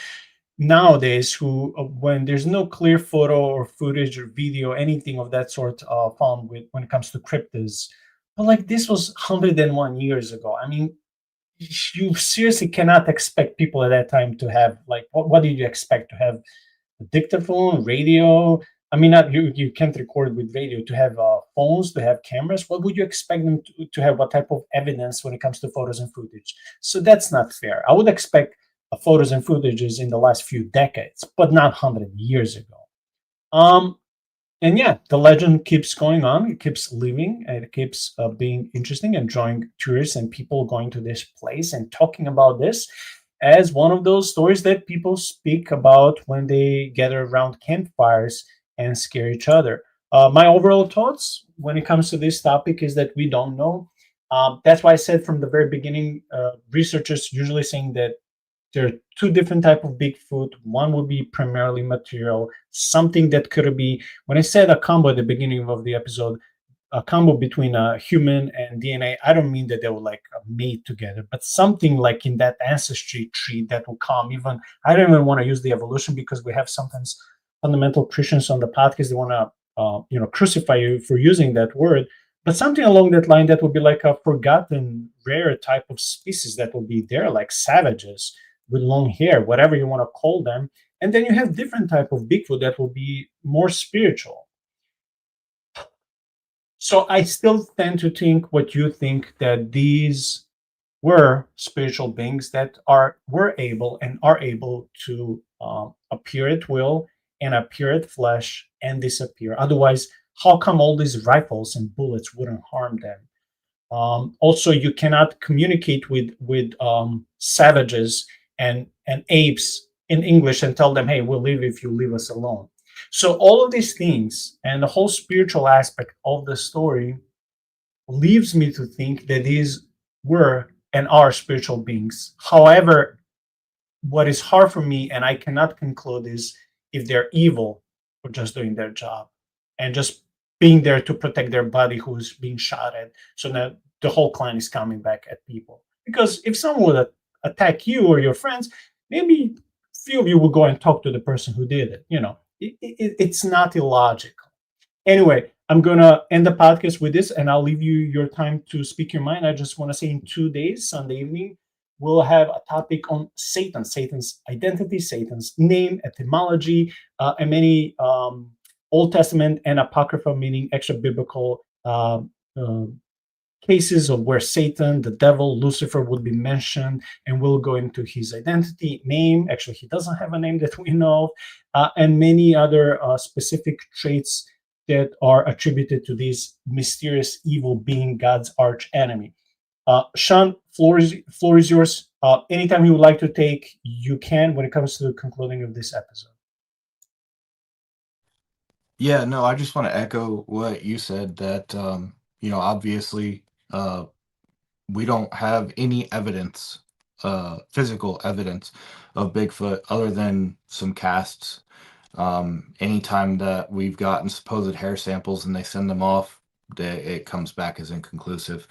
nowadays who, when there's no clear photo or footage or video, anything of that sort found when it comes to cryptids. But like, this was 101 years ago. I mean, you seriously cannot expect people at that time to have, like, what did you expect to have? A dictaphone, radio? I mean, not you can't record with radio. To have phones, to have cameras, what would you expect them to have? What type of evidence when it comes to photos and footage? So that's not fair. I would expect photos and footages in the last few decades, but not 100 years ago. And yeah, the legend keeps going on. It keeps living, and it keeps being interesting and drawing tourists and people going to this place and talking about this as one of those stories that people speak about when they gather around campfires and scare each other. My overall thoughts when it comes to this topic is that we don't know. That's why I said from the very beginning, researchers usually saying that there are 2 different type of Bigfoot. One would be primarily material, something that could be, when I said a combo at the beginning of the episode, a combo between a human and DNA, I don't mean that they were like made together, but something like in that ancestry tree that will come. Even, I don't even want to use the evolution, because we have sometimes fundamental Christians on the podcast. They want to crucify you for using that word. But something along that line, that would be like a forgotten, rare type of species that will be there, like savages with long hair, whatever you want to call them. And then you have different type of Bigfoot that will be more spiritual. So I still tend to think what you think, that these were spiritual beings that were able and are able to appear at will and appear at flesh and disappear. Otherwise, how come all these rifles and bullets wouldn't harm them? Also, you cannot communicate with savages and apes in English and tell them, hey, we'll leave if you leave us alone. So all of these things and the whole spiritual aspect of the story leaves me to think that these were and are spiritual beings. However, what is hard for me, and I cannot conclude, is if they're evil or just doing their job and just being there to protect their buddy who's being shot at, so that the whole clan is coming back at people. Because if someone would attack you or your friends, maybe few of you will go and talk to the person who did it. It's not illogical. Anyway, I'm gonna end the podcast with this, and I'll leave you your time to speak your mind. I just want to say, in 2 days, Sunday evening, we'll have a topic on Satan, Satan's identity, Satan's name, etymology, and many Old Testament and Apocrypha, meaning extra biblical cases of where Satan, the devil, Lucifer would be mentioned, and we'll go into his identity, name. Actually, he doesn't have a name that we know of, and many other specific traits that are attributed to this mysterious evil being, God's arch enemy. Shaun, floor is yours. Anytime you would like to take, you can when it comes to the concluding of this episode. Yeah, no, I just want to echo what you said that, obviously, we don't have any evidence, physical evidence of Bigfoot other than some casts. Anytime that we've gotten supposed hair samples and they send them off, it comes back as inconclusive.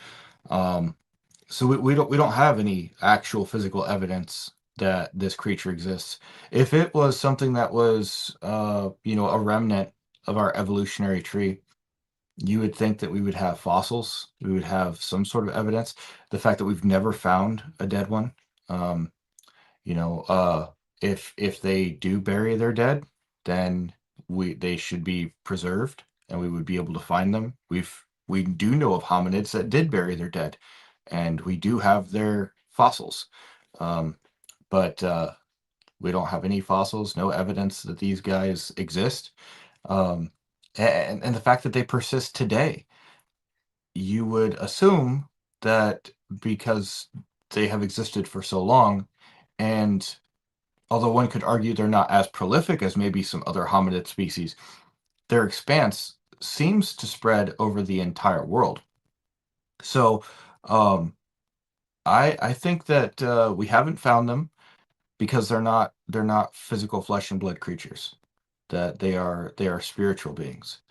So we don't have any actual physical evidence that this creature exists. If it was something that was, a remnant of our evolutionary tree, you would think that we would have fossils. We would have some sort of evidence. The fact that we've never found a dead one, um, you know, uh, if they do bury their dead, then they should be preserved, and we would be able to find them. We do know of hominids that did bury their dead, and we do have their fossils, um, but we don't have any fossils, no evidence that these guys exist, um, and the fact that they persist today, you would assume that because they have existed for so long, and although one could argue they're not as prolific as maybe some other hominid species, their expanse seems to spread over the entire world. So, um, I think that we haven't found them because they're not physical flesh and blood creatures. That they are spiritual beings,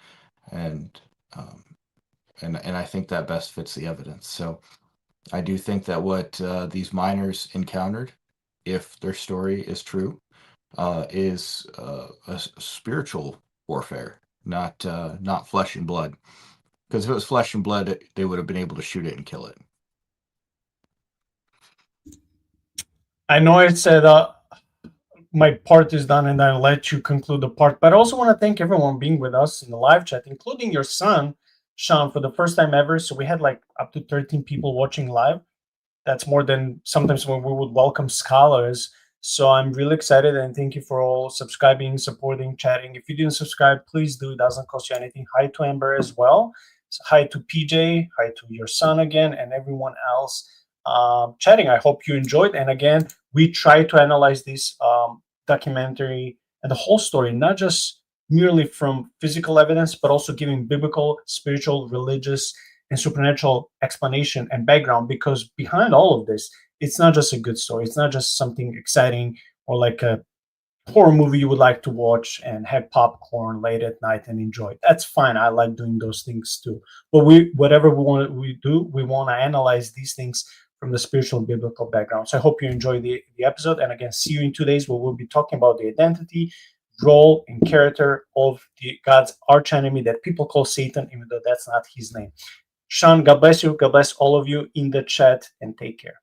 and um, and I think that best fits the evidence. So I do think that what these miners encountered, if their story is true, is spiritual warfare, not flesh and blood. Because if it was flesh and blood, they would have been able to shoot it and kill it. I know it said my part is done, and I'll let you conclude the part. But I also want to thank everyone being with us in the live chat, including your son, Shaun, for the first time ever. So we had like up to 13 people watching live. That's more than sometimes when we would welcome scholars. So I'm really excited, and thank you for all subscribing, supporting, chatting. If you didn't subscribe, please do. It doesn't cost you anything. Hi to Amber as well. Hi to PJ. Hi to your son again, and everyone else chatting. I hope you enjoyed. And again, we try to analyze this documentary and the whole story, not just merely from physical evidence, but also giving biblical, spiritual, religious, and supernatural explanation and background, because behind all of this, it's not just a good story. It's not just something exciting or like a horror movie you would like to watch and have popcorn late at night and enjoy. That's fine. I like doing those things too. But whatever we do, we want to analyze these things from the spiritual biblical background. So I hope you enjoy the episode. And again, see you in 2 days where we'll be talking about the identity, role, and character of God's archenemy that people call Satan, even though that's not his name. Shaun, God bless you. God bless all of you in the chat, and take care.